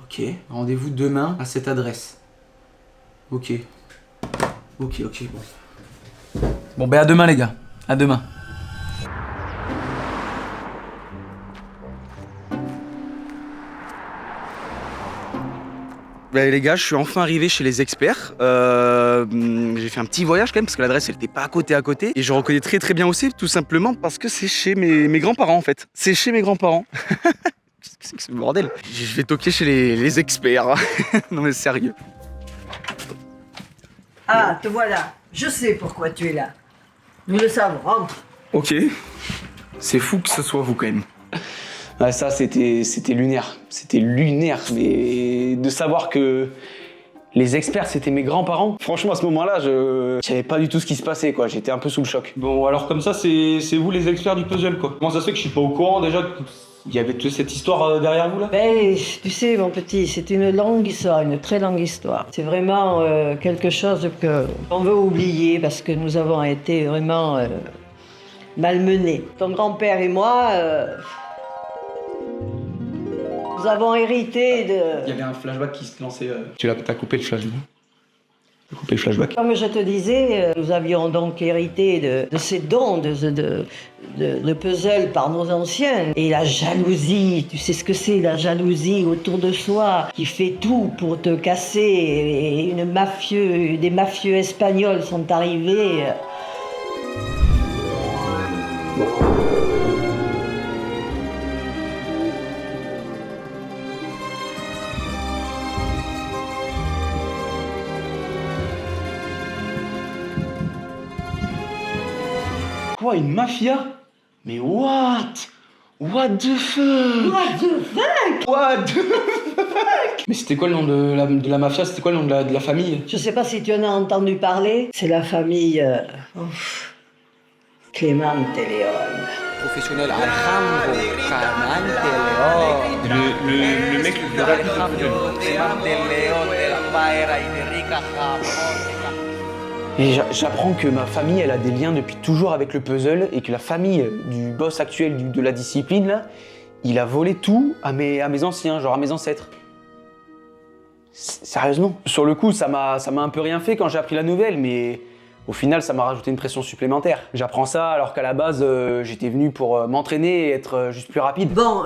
Ok. Rendez-vous demain à cette adresse. Ok, bon. Bon, ben à demain, les gars. À demain. Bah, les gars, je suis enfin arrivé chez les experts. J'ai fait un petit voyage quand même parce que l'adresse elle était pas à côté. Et je reconnais très très bien aussi, tout simplement parce que c'est chez mes grands-parents en fait. C'est chez mes grands-parents. Qu'est-ce que c'est que ce bordel? Je vais toquer chez les experts. Non mais sérieux. Ah, te voilà. Je sais pourquoi tu es là. Nous le savons, rentre. Ok. C'est fou que ce soit vous quand même. Ouais, ça, c'était lunaire. C'était lunaire, mais de savoir que Les experts, c'était mes grands-parents. Franchement, à ce moment-là, je savais pas du tout ce qui se passait, quoi. J'étais un peu sous le choc. Bon, alors comme ça, c'est vous les experts du puzzle, quoi. Comment ça se fait que je suis pas au courant déjà il y avait toute cette histoire derrière vous, là? Ben, tu sais, mon petit, c'est une longue histoire, une très longue histoire. C'est vraiment quelque chose que on veut oublier parce que nous avons été vraiment malmenés. Ton grand-père et moi, nous avons hérité de... Il y avait un flashback qui se lançait. T'as coupé le flashback. T'as coupé le flashback. Comme je te disais, nous avions donc hérité de ces dons de puzzle par nos anciens. Et la jalousie, tu sais ce que c'est, la jalousie autour de soi, qui fait tout pour te casser. Et des mafieux espagnols sont arrivés. Quoi, une mafia? Mais what? What the fuck? What the fuck? What the fuck? Mais c'était quoi le nom de la mafia? C'était quoi le nom de la famille? Je sais pas si tu en as entendu parler. C'est la famille Clément León. Professionnel Alejandro Clemente León. Le mec le plus rapide. Et j'apprends que ma famille, elle a des liens depuis toujours avec le puzzle et que la famille du boss actuel de la discipline, là, il a volé tout à mes anciens, genre à mes ancêtres. Sérieusement. Sur le coup, ça m'a un peu rien fait quand j'ai appris la nouvelle, mais au final, ça m'a rajouté une pression supplémentaire. J'apprends ça alors qu'à la base, j'étais venu pour m'entraîner et être juste plus rapide. Bon,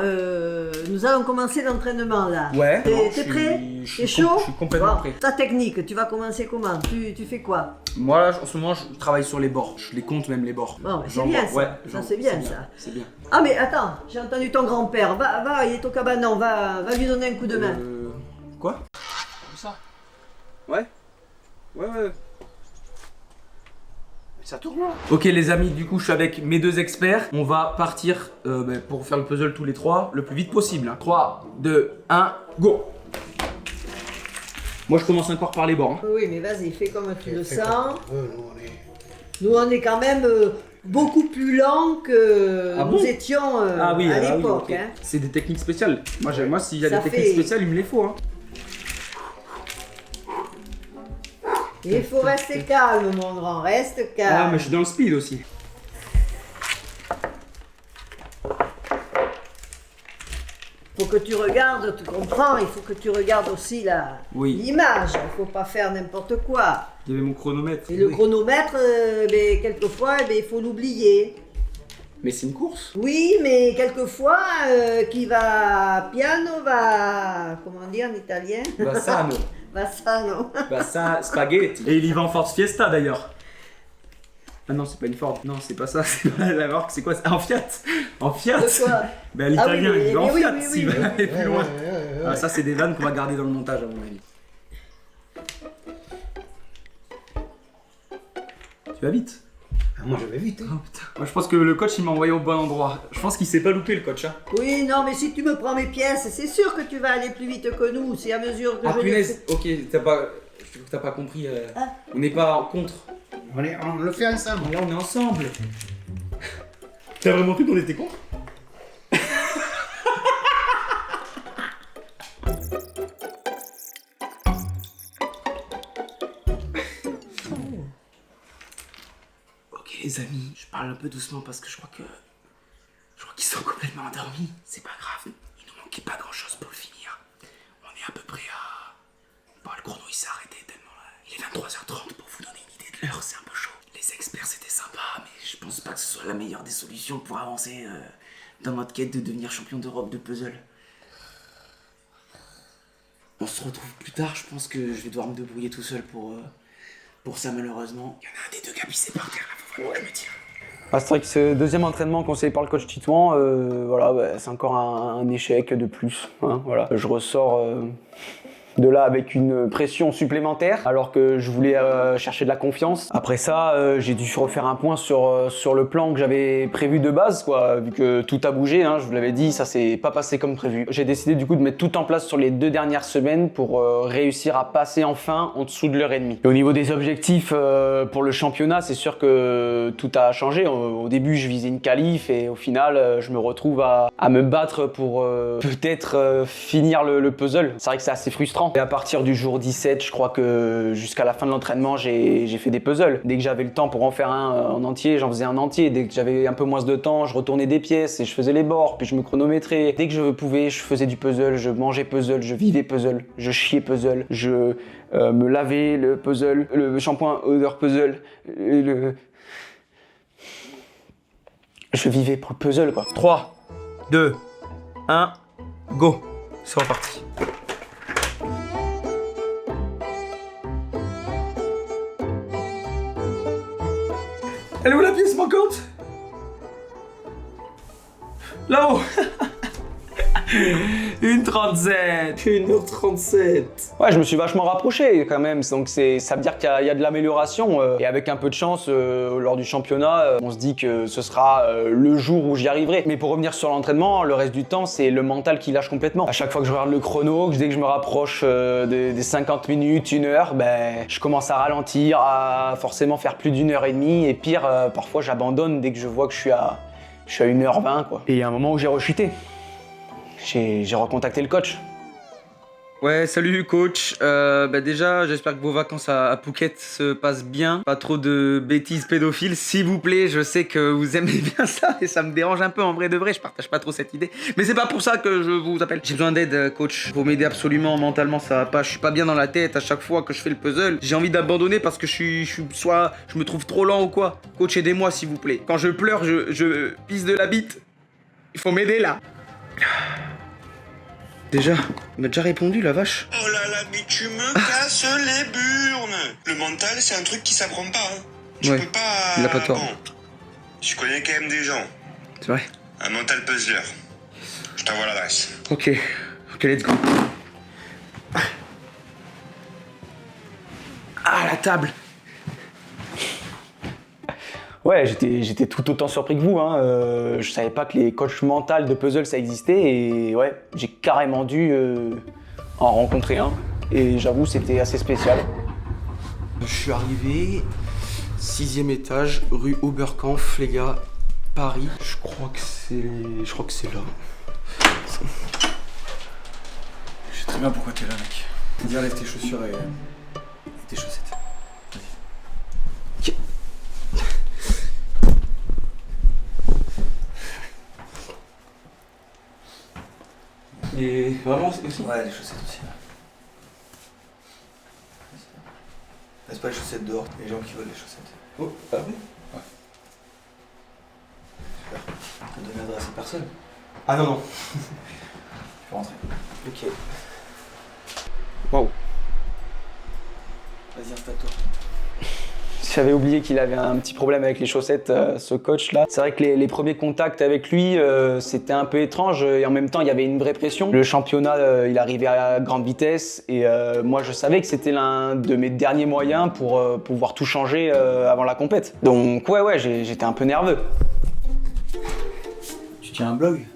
nous allons commencer l'entraînement là. Ouais. T'es prêt? T'es chaud? Je suis complètement prêt. Ta technique, tu vas commencer comment? Tu fais quoi? Moi, là, en ce moment, je travaille sur les bords. Je les compte même les bords. Bon, mais c'est bien ça. Ouais, ça c'est bien ça. C'est bien. Ah mais attends, j'ai entendu ton grand-père. Va, il est au cabanon, va lui donner un coup de main. Quoi? Comme ça? Ouais. Ça tourne là. Ok les amis, du coup je suis avec mes deux experts. On va partir pour faire le puzzle tous les trois le plus vite possible. 3, 2, 1, go. Moi je commence encore par les bords. Hein. Oui mais vas-y, fais comme tu le sens. Nous on est quand même beaucoup plus lents que nous étions à l'époque. Okay. Hein. C'est des techniques spéciales. Moi s'il y a Ça des techniques spéciales, il me les faut. Hein. Il faut rester calme, mon grand, reste calme. Ah, mais je suis dans le speed aussi. Faut que tu regardes, tu comprends, il faut que tu regardes aussi l'image. Il faut pas faire n'importe quoi. Il y avait mon chronomètre. Et le chronomètre, quelquefois, il faut l'oublier. Mais c'est une course. Oui, mais quelquefois, qui va piano va... Comment dire en italien? Bassano. Bassano. Spaghetti. Et il y va en Ford Fiesta d'ailleurs. Ah non, c'est pas une Ford. Non, c'est pas ça. C'est pas la marque. C'est quoi? En Fiat. En Fiat. De quoi? Ben l'italien, il va en Fiat s'il va aller oui. plus loin. Ah, ça, c'est des vannes qu'on va garder dans le montage, à mon avis. Tu vas vite. Moi je vais vite. Oh, putain. Moi je pense que le coach il m'a envoyé au bon endroit. Je pense qu'il s'est pas loupé le coach. Hein. Oui, non, mais si tu me prends mes pièces, c'est sûr que tu vas aller plus vite que nous. C'est à mesure que Ah je punaise, ok, je trouve que t'as pas compris. On n'est pas en contre. On le fait ensemble. Là on est ensemble. T'as vraiment cru qu'on était contre? Ok les amis, je parle un peu doucement parce que je crois qu'ils sont complètement endormis. C'est pas grave, il nous manquait pas grand chose pour le finir. On est à peu près à... Bon, le chrono il s'est arrêté tellement là. Il est 23h30 pour vous donner une idée de l'heure, c'est un peu chaud. Les experts c'était sympa, mais je pense pas que ce soit la meilleure des solutions pour avancer dans notre quête de devenir champion d'Europe de puzzle. On se retrouve plus tard, je pense que je vais devoir me débrouiller tout seul pour ça malheureusement. Il y en a un des deux gars pissé par terre là, faut vraiment que je me tire. Ah, c'est vrai que ce deuxième entraînement conseillé par le coach Titouan, voilà, c'est encore un échec de plus. Hein, voilà. Je ressors De là avec une pression supplémentaire alors que je voulais chercher de la confiance. Après ça, j'ai dû refaire un point sur le plan que j'avais prévu de base, quoi, vu que tout a bougé, hein, je vous l'avais dit, ça s'est pas passé comme prévu. J'ai décidé du coup de mettre tout en place sur les 2 dernières semaines pour réussir à passer enfin en dessous de l'heure et demie. Et au niveau des objectifs pour le championnat, c'est sûr que tout a changé. Au début, je visais une qualif et au final, je me retrouve à me battre pour peut-être finir le puzzle. C'est vrai que c'est assez frustrant. Et à partir du jour 17, je crois que jusqu'à la fin de l'entraînement, j'ai fait des puzzles. Dès que j'avais le temps pour en faire un en entier, j'en faisais un entier. Dès que j'avais un peu moins de temps, je retournais des pièces et je faisais les bords, puis je me chronométrais. Dès que je pouvais, je faisais du puzzle, je mangeais puzzle, je vivais puzzle, je chiais puzzle, je me lavais le puzzle, le shampoing odeur puzzle, je vivais pour le puzzle, quoi. 3, 2, 1, go. C'est reparti. Elle est où la pièce manquante? Là-haut. 1h37. 1h37. Ouais, je me suis vachement rapproché quand même, donc ça veut dire qu'il y a de l'amélioration. Et avec un peu de chance, lors du championnat, on se dit que ce sera le jour où j'y arriverai. Mais pour revenir sur l'entraînement, le reste du temps, c'est le mental qui lâche complètement. À chaque fois que je regarde le chrono, dès que je me rapproche des 50 minutes, 1 heure, ben, je commence à ralentir, à forcément faire plus d'1h30. Et pire, parfois j'abandonne dès que je vois que je suis à 1h20, quoi. Et il y a un moment où j'ai rechuté. J'ai recontacté le coach. Ouais, salut coach. Déjà, j'espère que vos vacances à Phuket se passent bien. Pas trop de bêtises pédophiles, s'il vous plaît. Je sais que vous aimez bien ça et ça me dérange un peu en vrai de vrai. Je partage pas trop cette idée. Mais c'est pas pour ça que je vous appelle. J'ai besoin d'aide, coach. Faut m'aider absolument mentalement, ça va pas. Je suis pas bien dans la tête à chaque fois que je fais le puzzle. J'ai envie d'abandonner parce que soit je me trouve trop lent ou quoi. Coach, aidez-moi s'il vous plaît. Quand je pleure, je pisse de la bite. Il faut m'aider là. Déjà, il m'a déjà répondu la vache. Oh là là, mais tu me casses les burnes. Le mental, c'est un truc qui s'apprend pas. Hein. Tu peux pas... Il a pas tort. Bon, je connais quand même des gens. C'est vrai. Un mental puzzler. Je t'envoie l'adresse. Ok, let's go. Ah, la table. Ouais, j'étais tout autant surpris que vous, hein. Je savais pas que les coachs mentaux de puzzle ça existait et ouais, j'ai carrément dû en rencontrer un et j'avoue c'était assez spécial. Je suis arrivé 6e étage, rue Oberkampf, les gars, Paris. Je crois que c'est là. Je sais très bien pourquoi t'es là, mec. Dis, enlève tes chaussures et tes chaussettes. Vas-y. Ok. Et vraiment aussi? Ouais, les chaussettes aussi. Laisse pas les chaussettes dehors, les gens qui veulent les chaussettes. Oh, ah oui? Ouais. Super. T'as donné l'adresse à personne? Ah non, non. Tu peux rentrer. Ok. Waouh. Vas-y, installe-toi. J'avais oublié qu'il avait un petit problème avec les chaussettes, ce coach-là. C'est vrai que les premiers contacts avec lui, c'était un peu étrange et en même temps, il y avait une vraie pression. Le championnat, il arrivait à grande vitesse et moi, je savais que c'était l'un de mes derniers moyens pour pouvoir tout changer avant la compète. Donc ouais, j'étais un peu nerveux. Tu tiens un blog?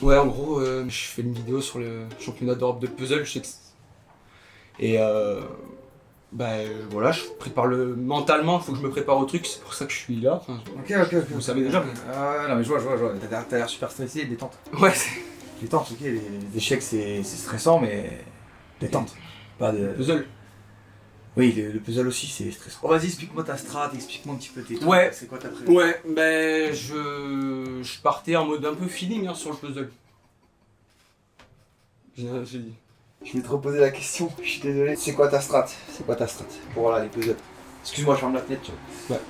Ouais, en gros, je fais une vidéo sur le championnat d'Europe de puzzle, je sais que... Et voilà, je prépare mentalement, il faut que je me prépare au truc, c'est pour ça que je suis là. Enfin, Ok. Vous savez déjà. Ah non mais je vois. T'as l'air super stressé, détente. Ouais, Détente, ok, les échecs c'est stressant mais détente. Pas de... puzzle. Oui, le puzzle aussi c'est stressant. Oh, vas-y, explique-moi ta strat, explique-moi un petit peu tes trucs. Ouais. C'est quoi ta prévu? Ouais, je partais en mode un peu feeling sur le puzzle. J'ai dit. Je vais te reposer la question, je suis désolé. C'est quoi ta strat? Pour voilà les puzzles. Excuse-moi, je ferme la fenêtre, tu vois. Ouais.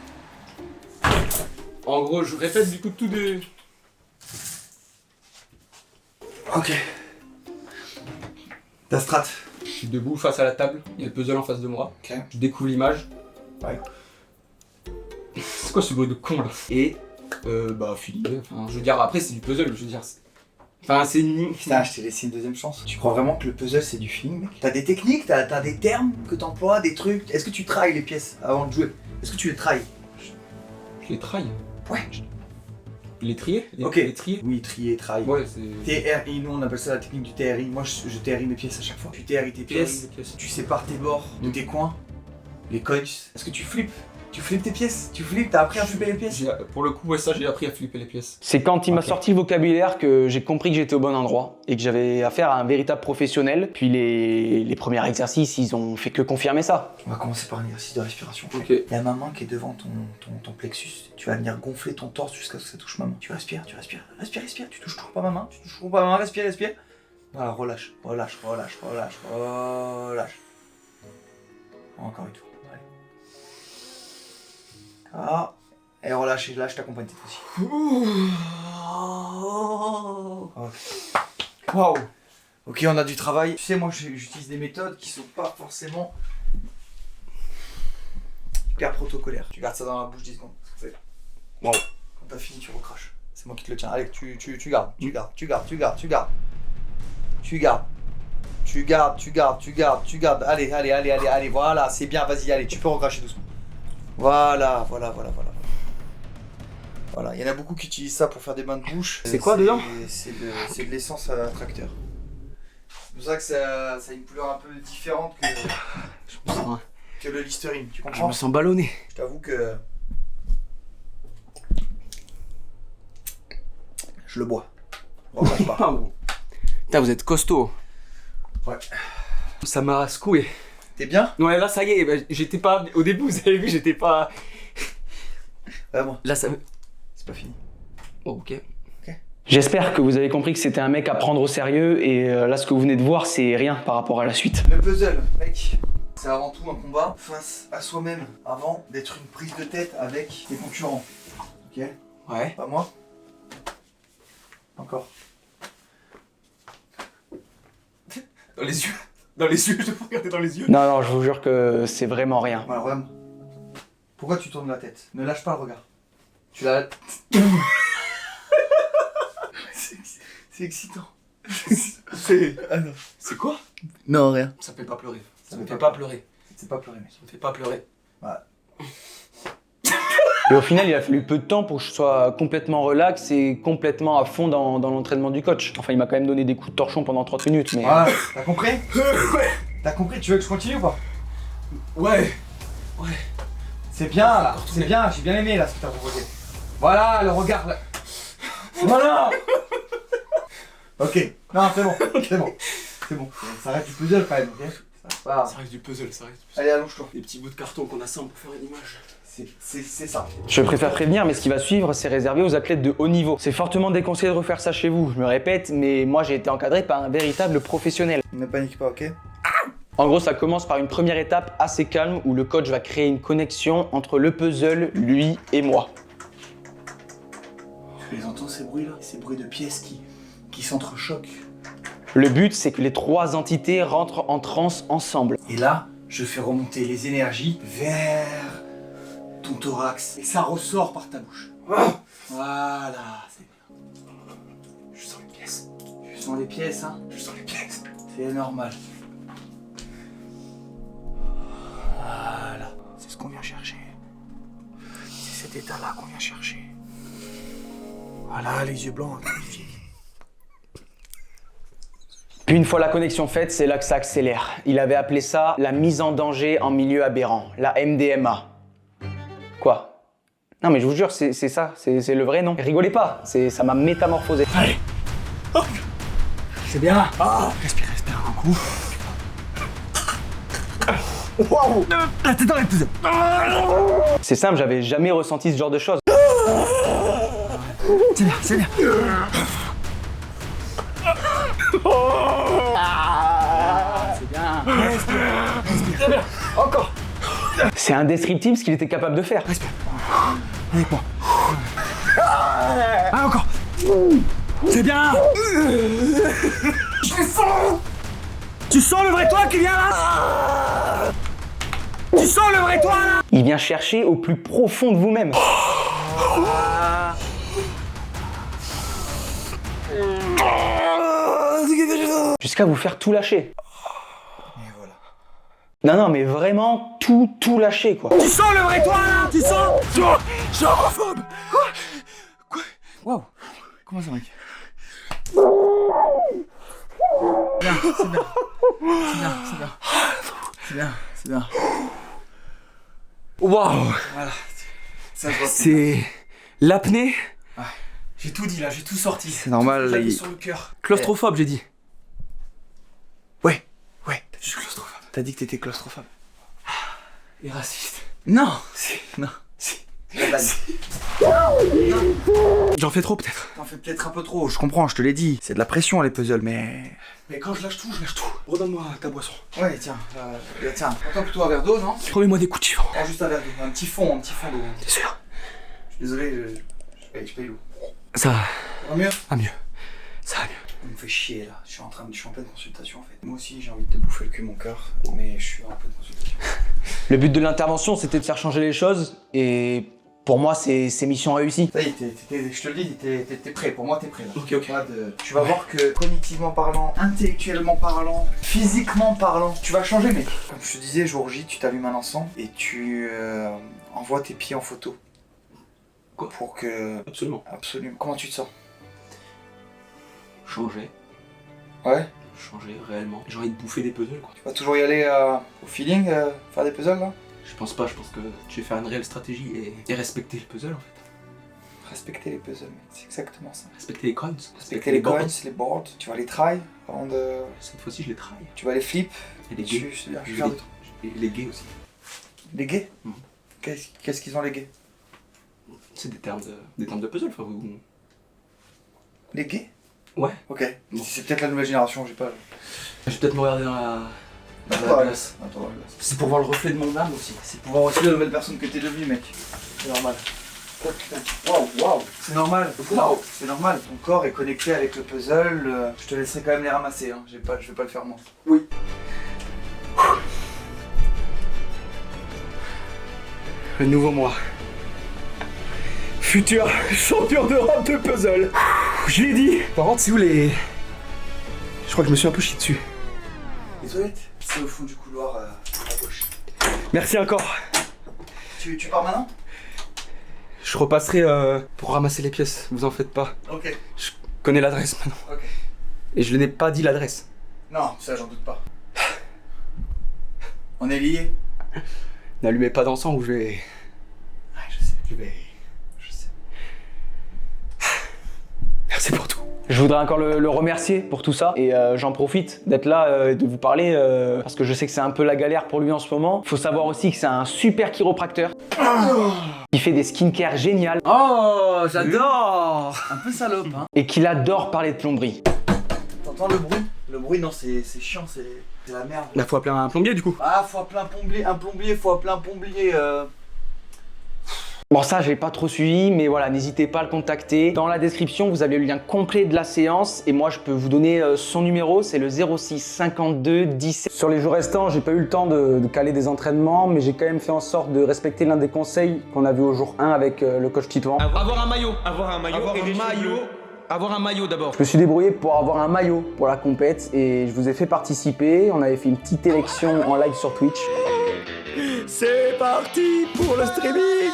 En gros, je répète du coup tout des... Ok. Ta strat? Je suis debout face à la table, il y a le puzzle en face de moi. Ok. Je découvre l'image. Ouais. C'est quoi ce bruit de con là? Et feeling. Enfin, je veux dire, après c'est du puzzle, je veux dire. Enfin, c'est Putain, je t'ai laissé une deuxième chance. Tu crois vraiment que le puzzle c'est du feeling, mec? T'as des techniques, t'as des termes que t'emploies, des trucs. Est-ce que tu trailles les pièces avant de jouer? Est-ce que tu les trailles? Je les traille. Ouais. Les trier? Ok. Les trier? Oui, trier, trail. Ouais, c'est... TRI, nous on appelle ça la technique du TRI. Moi je TRI mes pièces à chaque fois. Tu TRI tes pièces, tu sépares tes bords de tes coins, les coins. Est-ce que tu flippes? Tu flippes tes pièces? Tu flippes? T'as appris à flipper les pièces? Pour le coup, ouais, ça j'ai appris à flipper les pièces. C'est quand il m'a sorti le vocabulaire que j'ai compris que j'étais au bon endroit et que j'avais affaire à un véritable professionnel. Puis les premiers exercices, ils ont fait que confirmer ça. On va commencer par un exercice de respiration. Ok. Il y a ma main qui est devant ton plexus. Tu vas venir gonfler ton torse jusqu'à ce que ça touche ma main. Tu respires, respire. Tu touches toujours pas ma main, respire. Voilà, relâche. Encore une fois. Allez. Ah. Et relâche, et là je t'accompagne cette fois-ci. Ok. Waouh. Ok, on a du travail. Tu sais, moi j'utilise des méthodes qui sont pas forcément hyper protocolaires. Tu gardes ça dans la bouche 10 secondes. Wow. Quand t'as fini, tu recraches. C'est moi qui te le tiens. Allez, tu gardes. Allez, voilà, c'est bien, vas-y, allez, tu peux recracher doucement. Voilà. Voilà, il y en a beaucoup qui utilisent ça pour faire des bains de bouche. C'est quoi dedans? C'est de l'essence à tracteur. C'est pour ça que ça a une couleur un peu différente que le Listerine, tu comprends? Je me sens ballonné. Je t'avoue que... je le bois. Recrache pas. Putain, vous êtes costaud. Ouais. Ça m'a secoué. T'es bien? Ouais, là ça y est, j'étais pas... Au début, vous avez vu, j'étais pas... Vraiment. Là ça... C'est pas fini. Oh, ok. J'espère que vous avez compris que c'était un mec à prendre au sérieux et là ce que vous venez de voir c'est rien par rapport à la suite. Le puzzle, mec, c'est avant tout un combat face à soi-même avant d'être une prise de tête avec les concurrents. Ok? Ouais. Pas moi? Encore. Dans les yeux. Dans les yeux, je dois regarder dans les yeux. Non, je vous jure que c'est vraiment rien. Voilà, regarde. Pourquoi tu tournes la tête? Ne lâche pas le regard. Tu la... C'est excitant. C'est quoi? Non, rien. Ça me fait pas pleurer. Ça me fait pas pleurer. C'est pas pleurer, mec. Ça me fait pas pleurer. Voilà. Et au final, il a fallu peu de temps pour que je sois complètement relax et complètement à fond dans l'entraînement du coach. Enfin, il m'a quand même donné des coups de torchon pendant 30 minutes, mais... Voilà, t'as compris? Ouais. T'as compris? Tu veux que je continue ou pas? Ouais. C'est bien, là. C'est bien, j'ai bien aimé, là, ce que t'as proposé. Voilà, le regard, là. Voilà. Ok. Non, c'est bon. Ça reste du puzzle, quand même, ok? Ça reste du puzzle, Allez, allonge-toi. Des petits bouts de carton qu'on assemble pour faire une image. C'est ça. Je préfère prévenir, mais ce qui va suivre, c'est réservé aux athlètes de haut niveau. C'est fortement déconseillé de refaire ça chez vous. Je me répète, mais moi j'ai été encadré par un véritable professionnel. Ne panique pas, ok? En gros, ça commence par une première étape assez calme où le coach va créer une connexion entre le puzzle, lui et moi. Tu les entends ces bruits-là? Ces bruits de pièces qui s'entrechoquent. Le but, c'est que les trois entités rentrent en transe ensemble. Et là, je fais remonter les énergies vers ton thorax. Et ça ressort par ta bouche. Voilà, c'est bien. Je sens les pièces. Tu sens les pièces, hein? Je sens les pièces. C'est normal. Voilà. C'est ce qu'on vient chercher. C'est cet état-là qu'on vient chercher. Voilà, les yeux blancs, magnifique. Puis une fois la connexion faite, c'est là que ça accélère. Il avait appelé ça la mise en danger en milieu aberrant, la MDMA. Quoi? Non mais je vous jure, c'est ça, c'est le vrai nom. Rigolez pas, ça m'a métamorphosé. Allez. Oh. C'est bien. Ah. Respire un coup. Waouh. La tête dans les puzzles. C'est simple, j'avais jamais ressenti ce genre de choses. C'est bien. C'est bien. Respire. C'est bien. Encore. C'est indescriptible ce qu'il était capable de faire. Respire. Avec moi. Ah, encore. C'est bien. Je les sens. Tu sens le vrai toi qui vient là? Tu sens le vrai toi là? Il vient chercher au plus profond de vous-même. jusqu'à vous faire tout lâcher. Et voilà. Non, non, mais vraiment tout lâcher, quoi. Tu sens le vrai toi là? Tu sens? Je suis homophobe. Quoi? Waouh. Comment ça, mec? Bien, c'est bien. C'est bien, c'est bien. C'est bien, c'est bien. Waouh. Voilà. Ça se voit. C'est l'apnée. Ouais. J'ai tout dit là, j'ai tout sorti. C'est normal. Tout sur le cœur. Claustrophobe, j'ai dit. Ouais, je suis claustrophobe. T'as dit que t'étais claustrophobe. Et raciste. Non. Non. La base. J'en fais trop peut-être. T'en fais peut-être un peu trop, je comprends, je te l'ai dit. C'est de la pression les puzzles, mais... Mais quand je lâche tout, je lâche tout. Redonne-moi ta boisson. Ouais, tiens, tiens. Attends plutôt un verre d'eau, non? Remets-moi des coups de chiffon. Oh, juste un verre d'eau, un petit fond d'eau. T'es sûr? Je suis désolé, je paye l'eau. Ça va mieux? Ah mieux. Ça va mieux. On me fait chier là, je suis en pleine consultation en fait. Moi aussi j'ai envie de te bouffer le cul mon cœur, mais je suis en pleine consultation. Le but de l'intervention, c'était de faire changer les choses, et pour moi, c'est mission réussie. Ça y est, je te le dis, t'es prêt, pour moi t'es prêt là. Ok. Tu vas voir que cognitivement parlant, intellectuellement parlant, physiquement parlant, tu vas changer mec. Comme je te disais, jour J, tu t'allumes un encens et tu envoies tes pieds en photo. Quoi? Pour que... Absolument. Comment tu te sens? Changer. Ouais? Changer réellement. J'ai envie de bouffer des puzzles quoi. Tu vas toujours y aller au feeling, faire des puzzles là? Je pense pas, je pense que tu vais faire une réelle stratégie et respecter le puzzle en fait. Respecter les puzzles, mec, c'est exactement ça. Respecter les coins. Respecter les coins, les boards. Tu vas les try avant de... Cette fois-ci je les try. Tu vas les flip. Et les gays. Et les gays aussi. Les gays? Qu'est-ce qu'ils ont les gays? C'est des termes de puzzle, enfin vous... Les gays? Ouais. Ok. Bon. C'est peut-être la nouvelle génération, j'ai pas... Je vais peut-être me regarder dans la glace. C'est pour voir le reflet de mon âme aussi. C'est pour voir aussi la nouvelle personne que t'es devenue, mec. C'est normal. Oh putain. Waouh. C'est normal. Waouh. C'est normal. Ton corps est connecté avec le puzzle. Je te laisserai quand même les ramasser, hein. Je vais pas le faire moi. Oui. Le nouveau moi. Futur champion d'Europe de puzzle. Je l'ai dit. Par contre, c'est où les... Je crois que je me suis un peu chié dessus. Les toilettes? C'est au fond du couloir à gauche. Merci encore. Tu pars maintenant? Je repasserai pour ramasser les pièces, vous en faites pas. Ok. Je connais l'adresse maintenant. Ok. Et je n'ai pas dit l'adresse. Non, ça j'en doute pas. On est liés? N'allumez pas d'encens ou je vais... Ouais, je sais. Je sais. Merci pour tout. Je voudrais encore le remercier pour tout ça, et j'en profite d'être là et de vous parler parce que je sais que c'est un peu la galère pour lui en ce moment. Faut savoir aussi que c'est un super chiropracteur qui fait des skincare géniales. Oh, j'adore. Un peu salope, hein. Et qu'il adore parler de plomberie. T'entends le bruit? Le bruit, non, c'est chiant, c'est la merde. Là, faut appeler un plombier du coup. Ah, faut appeler un plombier, faut appeler un plombier. Bon, ça, j'ai pas trop suivi, mais voilà, n'hésitez pas à le contacter. Dans la description, vous avez le lien complet de la séance, et moi, je peux vous donner son numéro, c'est le 06 52 17. Sur les jours restants, j'ai pas eu le temps de caler des entraînements, mais j'ai quand même fait en sorte de respecter l'un des conseils qu'on a vu au jour 1 avec le coach Titouan. Avoir un maillot. Avoir un maillot. Avoir un maillot d'abord. Je me suis débrouillé pour avoir un maillot pour la compète, et je vous ai fait participer. On avait fait une petite élection en live sur Twitch. C'est parti pour le streaming.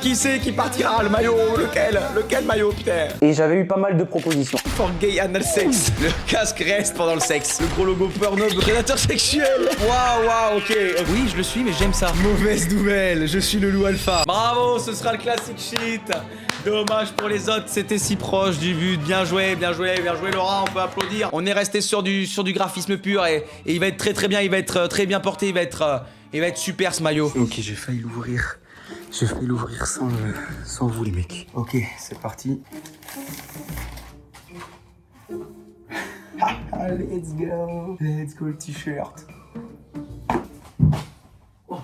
Qui c'est qui partira? Le maillot? Lequel maillot, putain? Et j'avais eu pas mal de propositions. For gay anal sex. Le casque reste pendant le sexe. Le gros logo Pornhub, prédateur sexuel. Waouh, ok. Oui, je le suis, mais j'aime ça. Mauvaise nouvelle, je suis le loup alpha. Bravo, ce sera le classic shit. Dommage pour les autres, c'était si proche du but. Bien joué Laura, on peut applaudir. On est resté sur du graphisme pur et il va être très bien, il va être très bien porté, il va être super ce maillot. Ok, j'ai failli l'ouvrir. Sans vous les mecs. Ok, c'est parti. Let's go le t-shirt. Oh,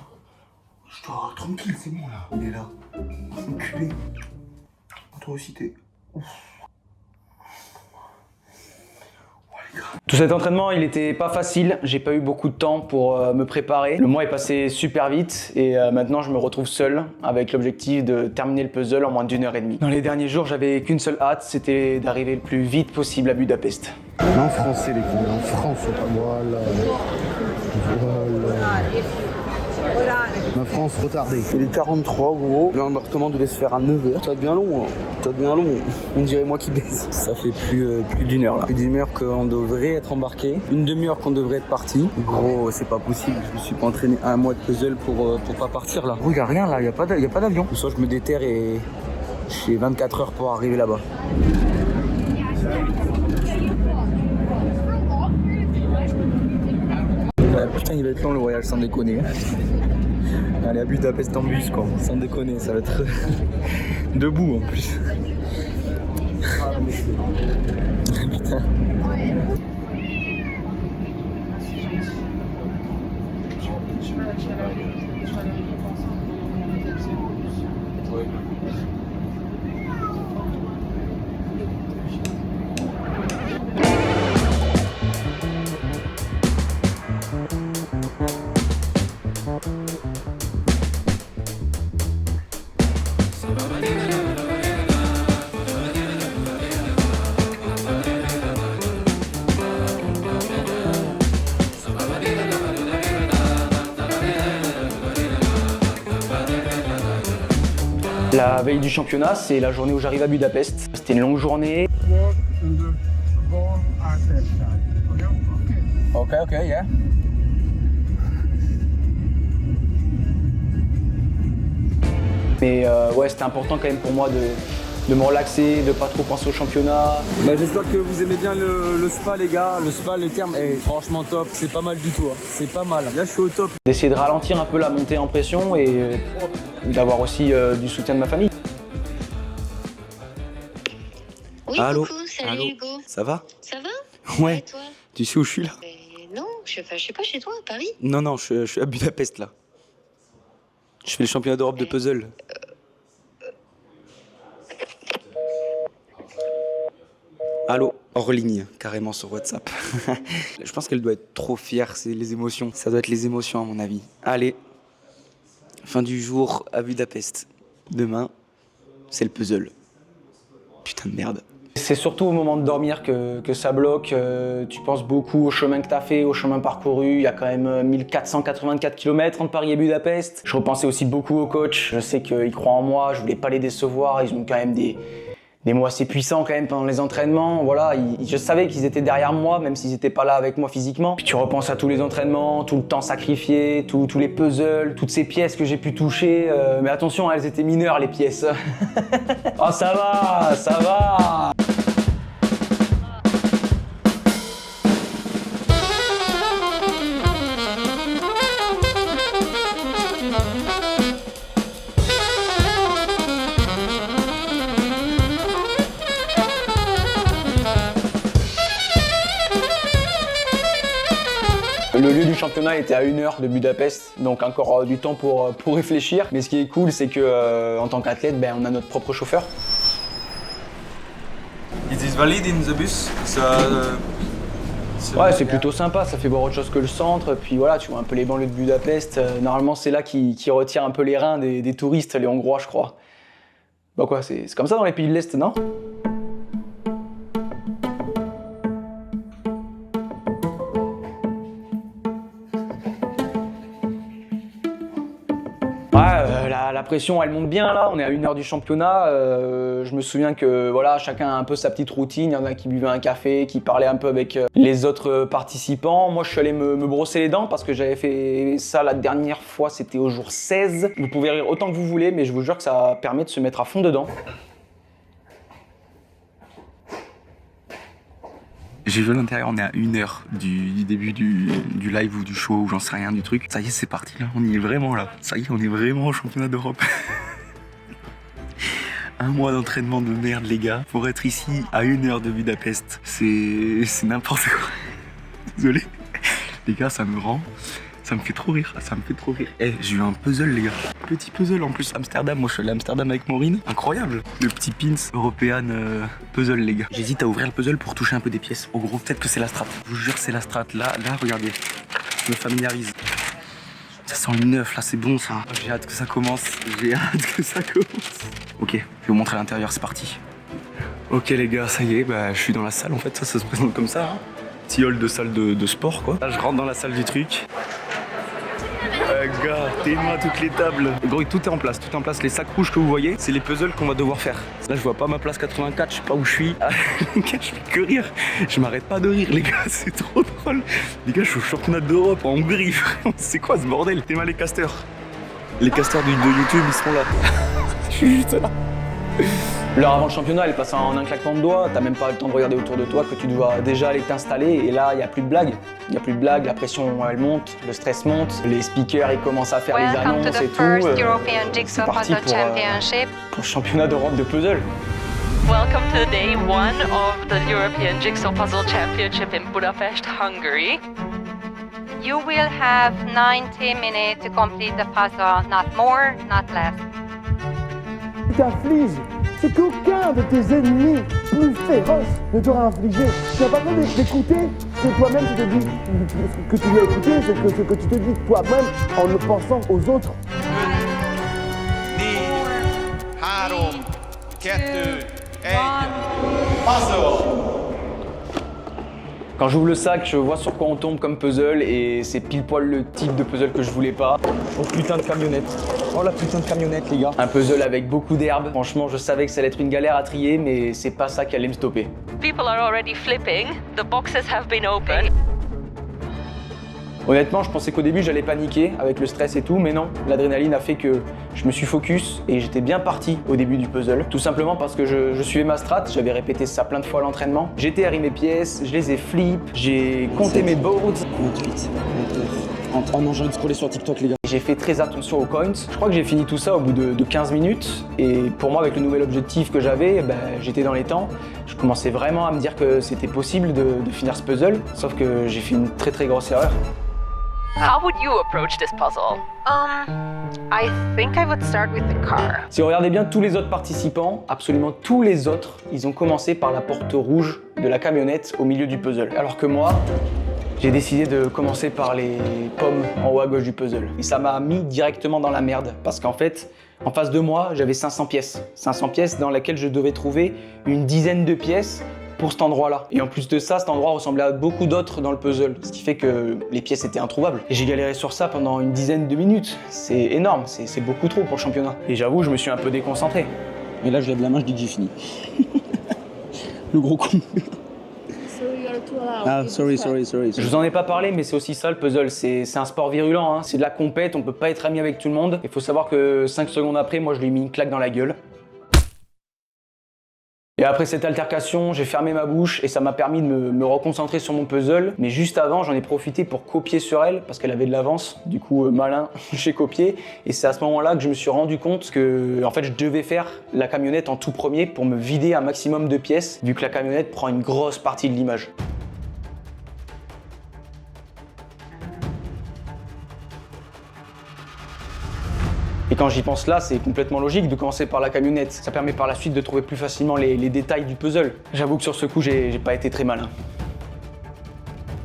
je dois tranquille, c'est bon là. Il est là. Enculé. Toi aussi t'es... Ouf. Oh, Tout cet entraînement, il était pas facile. J'ai pas eu beaucoup de temps pour me préparer. Le mois est passé super vite et maintenant je me retrouve seul avec l'objectif de terminer le puzzle en moins d'1 heure et demie. Dans les derniers jours, j'avais qu'une seule hâte, c'était d'arriver le plus vite possible à Budapest. En français, les gars, en France, voilà. Ma France retardée. Il est 43 gros. L'embarquement devait se faire à 9h. Ça devient long, hein. Ça devient long. On dirait moi qui baise. Ça fait plus d'1 heure là. Plus d'1 heure qu'on devrait être embarqué. Une demi-heure qu'on devrait être parti. Gros, c'est pas possible. Je me suis pas entraîné 1 mois de puzzle pour pas partir là. Gros, y a rien là. Y a pas d'avion. Soit je me déterre et j'ai 24 heures pour arriver là-bas. Putain, il va être long le voyage, sans déconner. Allez à Budapest en bus, quoi. Sans déconner, ça va être debout en plus. Putain. La veille du championnat, c'est la journée où j'arrive à Budapest. C'était une longue journée. Ok, yeah. Mais ouais, c'était important quand même pour moi de me relaxer, de pas trop penser au championnat. Bah, j'espère que vous aimez bien le spa, les gars. Le spa, le terme est franchement top. C'est pas mal du tout, hein. C'est pas mal. Là, je suis au top. D'essayer de ralentir un peu la montée en pression et d'avoir aussi du soutien de ma famille. Oui, Allô. coucou, salut Allô. Hugo. Ça va? Ça va? Ouais. Et toi? Tu sais où je suis là? Non, je sais pas, chez toi, à Paris. Non, je suis à Budapest là. Je fais le championnat d'Europe de puzzle. Allô, hors ligne, carrément sur WhatsApp. Je pense qu'elle doit être trop fière, c'est les émotions. Ça doit être les émotions à mon avis. Allez, fin du jour à Budapest. Demain, c'est le puzzle. Putain de merde. C'est surtout au moment de dormir que ça bloque. Tu penses beaucoup au chemin que tu as fait, au chemin parcouru. Il y a quand même 1484 km entre Paris et Budapest. Je repensais aussi beaucoup au coach. Je sais qu'ils croient en moi, je voulais pas les décevoir. Ils ont quand même des mots assez puissants quand même pendant les entraînements. Voilà, je savais qu'ils étaient derrière moi, même s'ils n'étaient pas là avec moi physiquement. Puis tu repenses à tous les entraînements, tout le temps sacrifié, tous les puzzles, toutes ces pièces que j'ai pu toucher. Mais attention, elles étaient mineures les pièces. Oh ça va, ça va. Le lieu du championnat était à 1 heure de Budapest, donc encore du temps pour réfléchir. Mais ce qui est cool, c'est que en tant qu'athlète, on a notre propre chauffeur. It is valid in the bus. Ouais, c'est plutôt sympa, ça fait voir autre chose que le centre. Puis voilà, tu vois un peu les banlieues de Budapest. Normalement, c'est là qui retire un peu les reins des touristes, les Hongrois, je crois. Bah quoi, c'est comme ça dans les pays de l'Est, non ? Ouais, la pression elle monte bien là, on est à 1 heure du championnat. Je me souviens que voilà, chacun a un peu sa petite routine. Il y en a qui buvaient un café, qui parlaient un peu avec les autres participants. Moi je suis allé me brosser les dents parce que j'avais fait ça la dernière fois, c'était au jour 16. Vous pouvez rire autant que vous voulez, mais je vous jure que ça permet de se mettre à fond dedans. J'ai vu à l'intérieur, on est à 1 heure du début du live ou du show ou j'en sais rien du truc. Ça y est, c'est parti là, on y est vraiment là. Ça y est, on est vraiment au championnat d'Europe. 1 mois d'entraînement de merde les gars, pour être ici à 1 heure de Budapest, c'est n'importe quoi. Désolé. Les gars, ça me rend Ça me fait trop rire, ça me fait trop rire. Eh, j'ai eu un puzzle, les gars. Petit puzzle en plus, Amsterdam. Moi, je suis allé à Amsterdam avec Maureen. Incroyable. Le petit pins European puzzle, les gars. J'hésite à ouvrir le puzzle pour toucher un peu des pièces. Au gros, peut-être que c'est la strat. Je vous jure, c'est la strat. Là, regardez. Je me familiarise. Ça sent une neuf, là, c'est bon, ça. J'ai hâte que ça commence. J'ai hâte que ça commence. Ok, je vais vous montrer l'intérieur, c'est parti. Ok, les gars, ça y est, bah, je suis dans la salle, en fait. Ça se présente comme ça, hein. Petit hall de salle de sport, quoi. Là, je rentre dans la salle du truc. Gars, t'es-moi toutes les tables. Gros, tout est en place, Les sacs rouges que vous voyez, c'est les puzzles qu'on va devoir faire. Là, je vois pas ma place 84, je sais pas où je suis. Les gars, je fais que rire. Je m'arrête pas de rire, les gars, c'est trop drôle. Les gars, je suis au championnat d'Europe en Hongrie, frère. C'est quoi ce bordel? T'es mal les casteurs. Les casteurs de YouTube, ils seront là. Je suis juste là. L'heure avant le championnat, elle passe en un claquement de doigts, t'as même pas le temps de regarder autour de toi que tu dois déjà aller t'installer et là, il n'y a plus de blagues. Il n'y a plus de blagues, la pression elle monte, le stress monte, les speakers ils commencent à faire les annonces et tout. C'est parti pour le championnat d'Europe de puzzle. Welcome to day 1 of the European Jigsaw Puzzle Championship in Budapest, Hungary. You will have 90 minutes to complete the puzzle, not more, not less. Ce qui t'afflige, c'est qu'aucun de tes ennemis plus féroces ne t'aura infligé. Tu n'as pas besoin d'écouter ce que toi-même tu te dis, que tu dois écouter, c'est ce que tu te dis toi-même en le pensant aux autres. 4, 1, puzzle. Quand j'ouvre le sac, je vois sur quoi on tombe comme puzzle et c'est pile poil le type de puzzle que je voulais pas. Oh putain de camionnette. Oh la putain de camionnette, les gars. Un puzzle avec beaucoup d'herbe. Franchement, je savais que ça allait être une galère à trier, mais c'est pas ça qui allait me stopper. People are already flipping. The boxes have been opened. Honnêtement, je pensais qu'au début j'allais paniquer avec le stress et tout, mais non. L'adrénaline a fait que je me suis focus et j'étais bien parti au début du puzzle. Tout simplement parce que je suivais ma strat, j'avais répété ça plein de fois à l'entraînement. J'ai TRI mes pièces, je les ai flip, j'ai compté mes boards. 28. Oh non, j'ai envie de scroller sur TikTok, les gars. J'ai fait très attention aux coins. Je crois que j'ai fini tout ça au bout de 15 minutes. Et pour moi, avec le nouvel objectif que j'avais, j'étais dans les temps. Je commençais vraiment à me dire que c'était possible de finir ce puzzle. Sauf que j'ai fait une très grosse erreur. How would you approach this puzzle? I think I would start with the car. Si vous regardez bien tous les autres participants, absolument tous les autres, ils ont commencé par la porte rouge de la camionnette au milieu du puzzle. Alors que moi, j'ai décidé de commencer par les pommes en haut à gauche du puzzle. Et ça m'a mis directement dans la merde. Parce qu'en fait, en face de moi, j'avais 500 pièces. 500 pièces dans lesquelles je devais trouver une dizaine de pièces pour cet endroit-là. Et en plus de ça, cet endroit ressemblait à beaucoup d'autres dans le puzzle, ce qui fait que les pièces étaient introuvables. Et j'ai galéré sur ça pendant une dizaine de minutes. C'est énorme, c'est beaucoup trop pour le championnat. Et j'avoue, je me suis un peu déconcentré. Et là, je lève la main, je dis que j'ai fini. Le gros con. Ah, sorry. Je vous en ai pas parlé, mais c'est aussi ça le puzzle. C'est un sport virulent, hein. C'est de la compète, on peut pas être ami avec tout le monde. Il faut savoir que 5 secondes après, moi je lui ai mis une claque dans la gueule. Et après cette altercation, j'ai fermé ma bouche et ça m'a permis de me reconcentrer sur mon puzzle. Mais juste avant, j'en ai profité pour copier sur elle parce qu'elle avait de l'avance. Du coup, malin, j'ai copié. Et c'est à ce moment-là que je me suis rendu compte que, en fait, je devais faire la camionnette en tout premier pour me vider un maximum de pièces, vu que la camionnette prend une grosse partie de l'image. Et quand j'y pense là, c'est complètement logique de commencer par la camionnette. Ça permet par la suite de trouver plus facilement les détails du puzzle. J'avoue que sur ce coup, j'ai pas été très malin.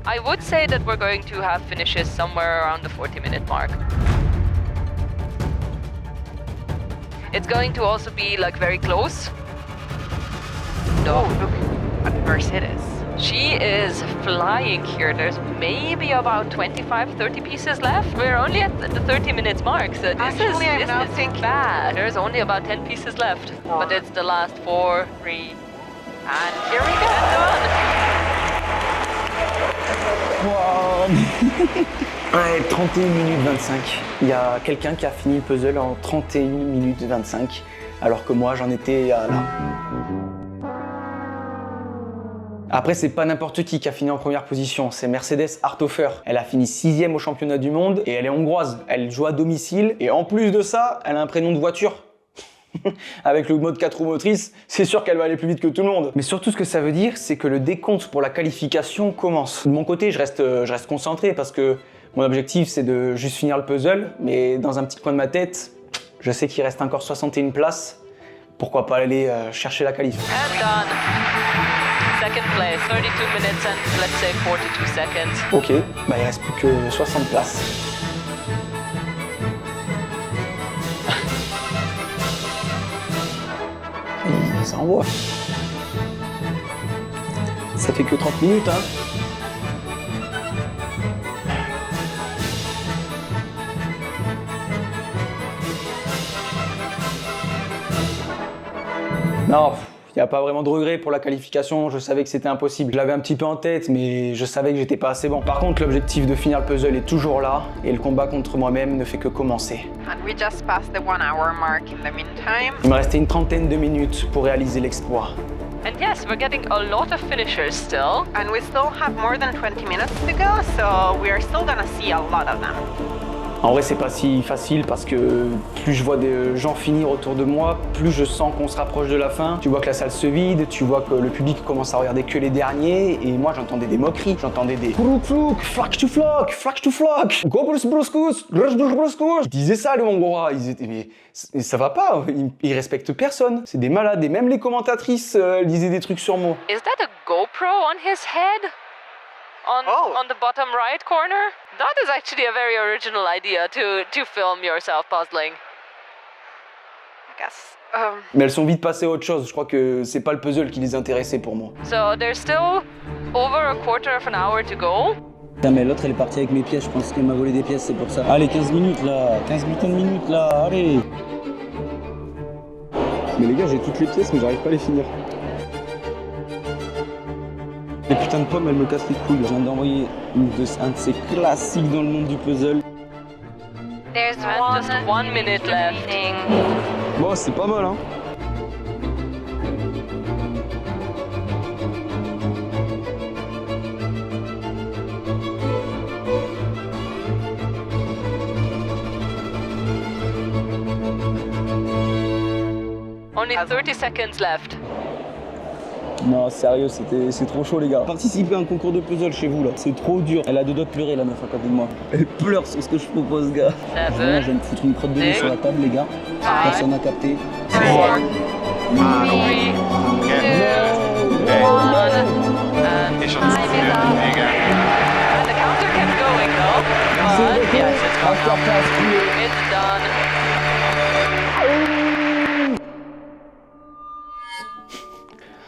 I would say that we're going to have finishes somewhere around the 40-minute mark. It's going to also be like very close. No, look at Mercedes. She is flying here. There's maybe about 25-30 pieces left. We're only at the 30 minutes mark, so this is bad. There's only about 10 pieces left. But it's the last 4, 3, and here we go. Wow. Ouais, 31 minutes 25. Il y a quelqu'un qui a fini le puzzle en 31 minutes 25, alors que moi j'en étais à là. Après, c'est pas n'importe qui a fini en première position, c'est Mercedes Harthofer. Elle a fini 6ème au championnat du monde et elle est hongroise. Elle joue à domicile et en plus de ça, elle a un prénom de voiture. Avec le mode 4 roues motrices, c'est sûr qu'elle va aller plus vite que tout le monde. Mais surtout, ce que ça veut dire, c'est que le décompte pour la qualification commence. De mon côté, je reste concentré parce que Mon objectif, c'est de juste finir le puzzle, mais dans un petit coin de ma tête, je sais qu'il reste encore 61 places. Pourquoi pas aller chercher la qualif. And done. Second place, 32 minutes and let's say 42 seconds. Ok, bah il reste plus que 60 places. Et ça envoie. Ça fait que 30 minutes, hein. Non, il n'y a pas vraiment de regret pour la qualification, je savais que c'était impossible. Je l'avais un petit peu en tête, mais je savais que j'étais pas assez bon. Par contre, l'objectif de finir le puzzle est toujours là, et le combat contre moi-même ne fait que commencer. And we just passed the 1 hour mark in the meantime. Il me restait une trentaine de minutes pour réaliser l'exploit. And yes, we're getting a lot of finishers still. And we still have more than 20 minutes to go, so we are still gonna see a lot of them. En vrai, c'est pas si facile parce que plus je vois des gens finir autour de moi, plus je sens qu'on se rapproche de la fin. Tu vois que la salle se vide, tu vois que le public commence à regarder que les derniers, et moi j'entendais des moqueries, j'entendais des flouk flouk, flac to flock, flac to flock, go bruscus, bruscus. Ils disaient ça les Hongrois, ils étaient mais ça va pas, ils respectent personne. C'est des malades, et même les commentatrices disaient des trucs sur moi. Is that a GoPro on his head? On the bottom right corner? That is actually a very original idea to film yourself puzzling. I guess. Mais elles sont vite passées à autre chose, je crois que c'est pas le puzzle qui les intéressait pour moi. So there's still over a quarter of an hour to go. Putain, mais l'autre elle est partie avec mes pièces, je pense qu'elle m'a volé des pièces, c'est pour ça. Allez, 15 minutes là, 15 putains de minutes là, allez. Mais les gars, j'ai toutes les pièces, mais j'arrive pas à les finir. Les putains de pommes, elles me cassent les couilles. Je viens d'envoyer un de ces classiques dans le monde du puzzle. There's just 1 minute left. Bon, c'est pas mal, hein. Only 30 seconds left. Non, sérieux, c'est trop chaud, les gars. Participez à un concours de puzzle chez vous, là. C'est trop dur. Elle a deux doigts de pleurer, la meuf, à côté de moi. Elle pleure sur ce que je propose, gars. Vraiment, je vais me foutre une crotte de nez sur la table, les gars. Personne n'a capté. 4, 3, 2, 1, and time is up. And the counter kept going though. But yes, it's gone now. It's done.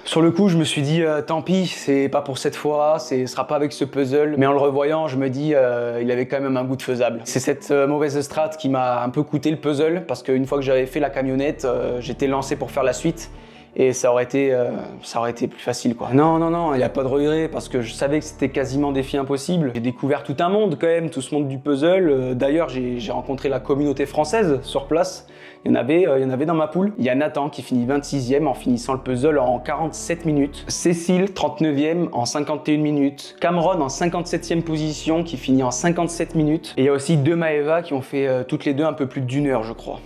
Sur le coup, je me suis dit, tant pis, c'est pas pour cette fois, ce sera pas avec ce puzzle. Mais en le revoyant, je me dis, il avait quand même un goût de faisable. C'est cette mauvaise strat qui m'a un peu coûté le puzzle, parce qu'une fois que j'avais fait la camionnette, j'étais lancé pour faire la suite. Et ça aurait été plus facile, quoi. Non, il n'y a pas de regret, parce que je savais que c'était quasiment défi impossible. J'ai découvert tout un monde, quand même, tout ce monde du puzzle. D'ailleurs, j'ai rencontré la communauté française sur place. Il y en avait dans ma poule. Il y a Nathan qui finit 26e en finissant le puzzle en 47 minutes. Cécile, 39e en 51 minutes. Cameron en 57e position qui finit en 57 minutes. Et il y a aussi deux Maeva qui ont fait toutes les deux un peu plus d'1 heure, je crois.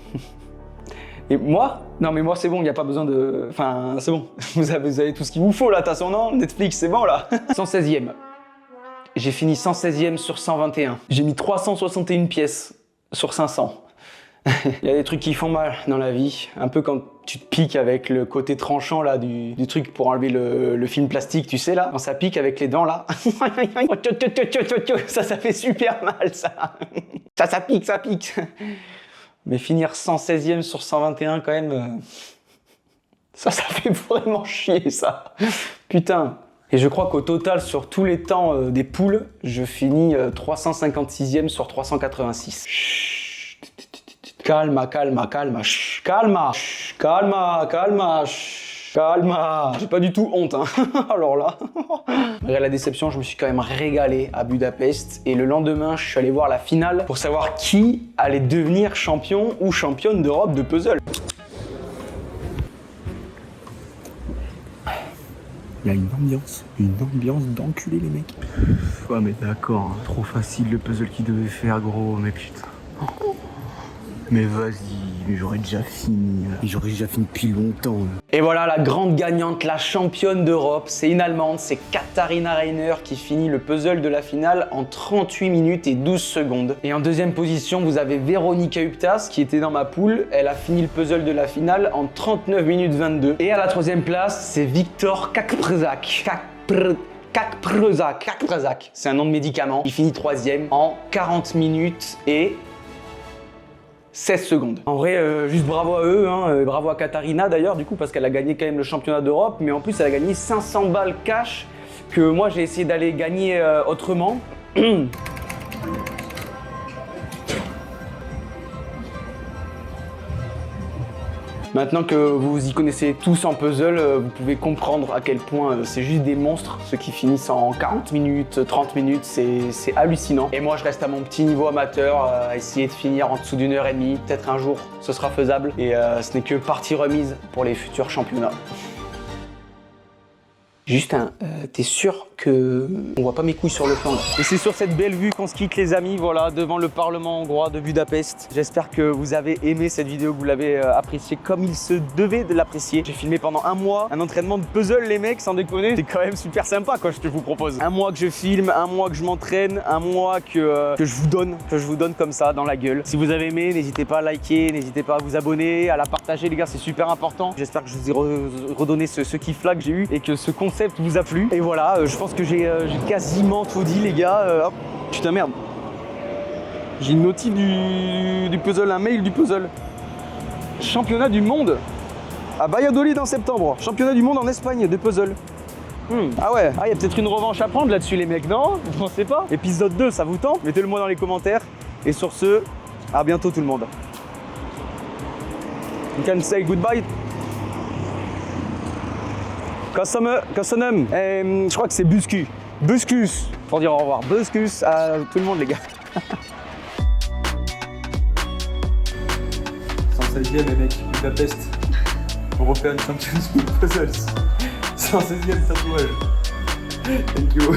Et moi? Non mais moi c'est bon, il n'y a pas besoin de... Enfin, c'est bon. Vous avez tout ce qu'il vous faut là, t'as son nom, Netflix, c'est bon là. 116e. J'ai fini 116e sur 121. J'ai mis 361 pièces sur 500. Il y a des trucs qui font mal dans la vie, un peu quand tu te piques avec le côté tranchant là du truc pour enlever le film plastique, tu sais là, quand ça pique avec les dents là, ça fait super mal ça. Ça pique. Mais finir 116e sur 121 quand même, ça fait vraiment chier ça. Putain. Et je crois qu'au total, sur tous les temps des poules, je finis 356e sur 386. Chut. Calma. J'ai pas du tout honte, hein. Alors là, malgré la déception, je me suis quand même régalé à Budapest. Et le lendemain, je suis allé voir la finale pour savoir qui allait devenir champion ou championne d'Europe de puzzle. Il y a une ambiance d'enculé, les mecs. Ouais, mais d'accord, hein. Trop facile le puzzle qu'ils devaient faire, gros, mais putain. Mais vas-y. mais j'aurais déjà fini. J'aurais déjà fini depuis longtemps. Et voilà la grande gagnante, la championne d'Europe, c'est une Allemande, c'est Katharina Reiner qui finit le puzzle de la finale en 38 minutes et 12 secondes. Et en deuxième position, vous avez Veronika Ubtas qui était dans ma poule, elle a fini le puzzle de la finale en 39 minutes 22. Et à la troisième place, c'est Viktor Kakprezak. Kakprezak, c'est un nom de médicament. Il finit troisième en 40 minutes et 16 secondes. En vrai, juste bravo à eux, hein, bravo à Katharina d'ailleurs, du coup, parce qu'elle a gagné quand même le championnat d'Europe, mais en plus, elle a gagné 500 balles cash que moi, j'ai essayé d'aller gagner autrement. Maintenant que vous y connaissez tous en puzzle, vous pouvez comprendre à quel point c'est juste des monstres, ceux qui finissent en 40 minutes, 30 minutes, c'est hallucinant. Et moi je reste à mon petit niveau amateur, à essayer de finir en dessous d'1 heure et demie, peut-être un jour ce sera faisable. Et ce n'est que partie remise pour les futurs championnats. Justin, t'es sûr que on voit pas mes couilles sur le plan là? Et c'est sur cette belle vue qu'on se quitte les amis, voilà, devant le Parlement hongrois de Budapest. J'espère que vous avez aimé cette vidéo, que vous l'avez appréciée comme il se devait de l'apprécier. J'ai filmé pendant un mois un entraînement de puzzle les mecs, sans déconner. C'est quand même super sympa quoi, je vous propose. Un mois que je filme, un mois que je m'entraîne, un mois que je vous donne comme ça dans la gueule. Si vous avez aimé, n'hésitez pas à liker, n'hésitez pas à vous abonner, à la partager les gars, c'est super important. J'espère que je vous ai redonné ce kiff là que j'ai eu et que ce concept vous a plu. Et voilà, je pense que j'ai quasiment tout dit les gars. Hop. Putain merde. J'ai une notif du puzzle, un mail du puzzle. Championnat du monde à Valladolid en septembre. Championnat du monde en Espagne de puzzle. Ah ouais, il y a peut-être une revanche à prendre là-dessus les mecs, non? Vous pensez pas? Épisode 2, ça vous tente? Mettez-le moi dans les commentaires. Et sur ce, à bientôt tout le monde. You can say goodbye. Kassanem. Je crois que c'est Buskus pour dire au revoir. Buskus à tout le monde les gars. 116e les mecs, Budapest. European Champions League Puzzles. 116e tatouage. Thank you.